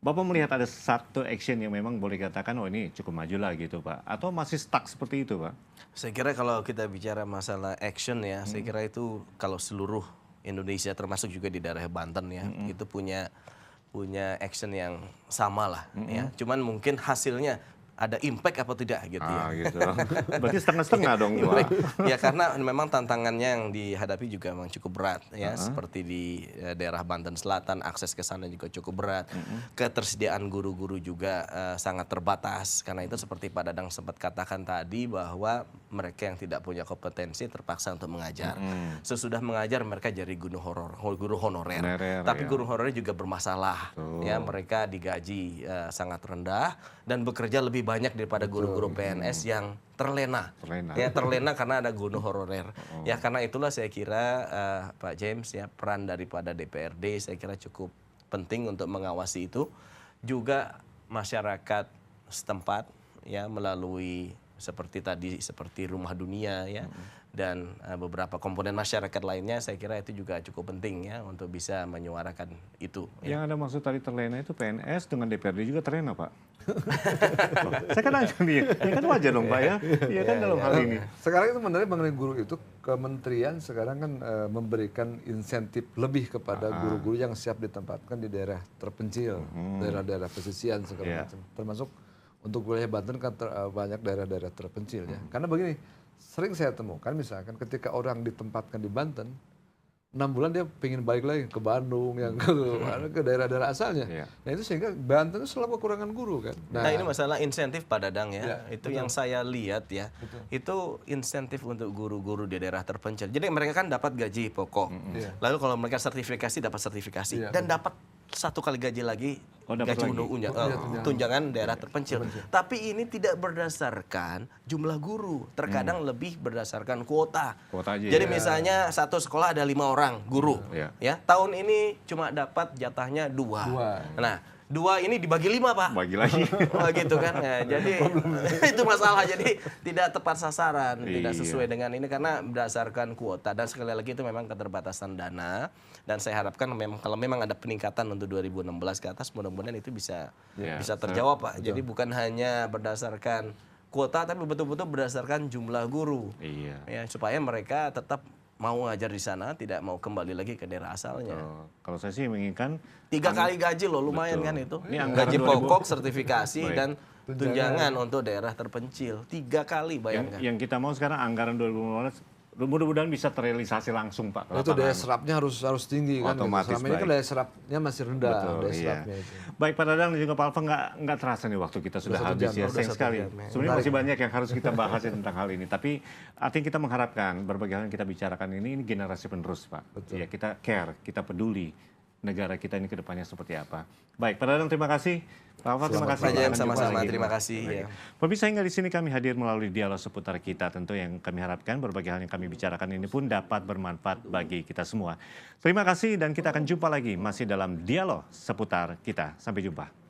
Bapak melihat ada satu action yang memang boleh dikatakan, oh ini cukup maju lah gitu Pak? Atau masih stuck seperti itu Pak? Saya kira kalau kita bicara masalah action ya, saya kira itu kalau seluruh Indonesia termasuk juga di daerah Banten ya, itu punya action yang sama lah ya. Cuman mungkin hasilnya ada impact apa tidak gitu ya. Gitu. Berarti setengah-setengah dong Pak. Ya karena memang tantangannya yang dihadapi juga memang cukup berat ya. Seperti di daerah Banten Selatan, akses ke sana juga cukup berat. Ketersediaan guru-guru juga sangat terbatas. Karena itu seperti Pak Dadang sempat katakan tadi bahwa mereka yang tidak punya kompetensi terpaksa untuk mengajar. Sesudah mengajar mereka jadi guru honorer. Tapi guru honorer juga bermasalah. Ya, mereka digaji sangat rendah dan bekerja lebih banyak daripada guru-guru PNS yang terlena. Ya, terlena karena ada guru honorer. Ya, karena itulah saya kira Pak James ya, peran daripada DPRD saya kira cukup penting untuk mengawasi itu. Juga masyarakat setempat ya melalui seperti Rumah Dunia ya dan beberapa komponen masyarakat lainnya, saya kira itu juga cukup penting ya untuk bisa menyuarakan itu. Yang Anda maksud tadi terlena itu PNS dengan DPRD juga terlena Pak? Saya kan nanya nih, ya kan wajar dong Pak ya? Iya kan dalam hal ini. Sekarang itu mengenai guru itu, Kementerian sekarang kan memberikan insentif lebih kepada guru-guru yang siap ditempatkan di daerah terpencil, daerah-daerah pesisian segala macam. Termasuk untuk wilayah Banten kan banyak daerah-daerah terpencil ya. Karena begini, sering saya temukan misalkan ketika orang ditempatkan di Banten, 6 bulan dia pengen balik lagi ke Bandung, yang ke daerah-daerah asalnya. Nah itu sehingga Banten itu selalu kekurangan guru kan. Nah ini masalah insentif Pak Dadang ya. Itu yang saya lihat ya. Itu insentif untuk guru-guru di daerah terpencil. Jadi mereka kan dapat gaji pokok. Lalu kalau mereka sertifikasi dapat sertifikasi dan dapat 1 kali gaji lagi. Gaji tunjangan daerah terpencil. Tapi ini tidak berdasarkan jumlah guru, terkadang lebih berdasarkan kuota. Jadi misalnya satu sekolah ada 5 orang guru, ya tahun ini cuma dapat jatahnya 2. Nah 2 ini dibagi 5 Pak. Bagi lagi. Gitu kan. Ya, jadi itu masalah. Jadi tidak tepat sasaran, tidak sesuai dengan ini karena berdasarkan kuota dan sekali lagi itu memang keterbatasan dana. Dan saya harapkan kalau memang ada peningkatan untuk 2016 ke atas, mudah-mudahan itu bisa terjawab Pak. Jadi bukan hanya berdasarkan kuota, tapi betul-betul berdasarkan jumlah guru. Ya, supaya mereka tetap mau ngajar di sana, tidak mau kembali lagi ke daerah asalnya. Kalau saya sih menginginkan 3 kali gaji loh, lumayan kan itu. Gaji pokok, sertifikasi dan tunjangan untuk daerah terpencil 3 kali, bayangkan. Yang kita mau sekarang anggaran 2015 mudah-mudahan bisa terrealisasi langsung, Pak. Itu daya serapnya harus tinggi kan. Otomatis Selama ini kan daya serapnya masih rendah. Betul, daya iya. serapnya itu. Baik Pak Dadang dan juga Pak Alfa, nggak terasa nih waktu kita sudah habis ya. Sayang sekali. Sebenarnya masih banyak yang harus kita bahas tentang hal ini. Tapi artinya kita mengharapkan berbagai hal yang kita bicarakan ini generasi penerus, Pak. Betul. Ya, kita care, kita peduli negara kita ini ke depannya seperti apa. Baik, Pak Dadang terima kasih. Pak Alfa terima kasih. Sama-sama, terima kasih. Ya. Pemirsa, hingga di sini kami hadir melalui dialog seputar kita. Tentu yang kami harapkan berbagai hal yang kami bicarakan ini pun dapat bermanfaat bagi kita semua. Terima kasih dan kita akan jumpa lagi masih dalam dialog seputar kita. Sampai jumpa.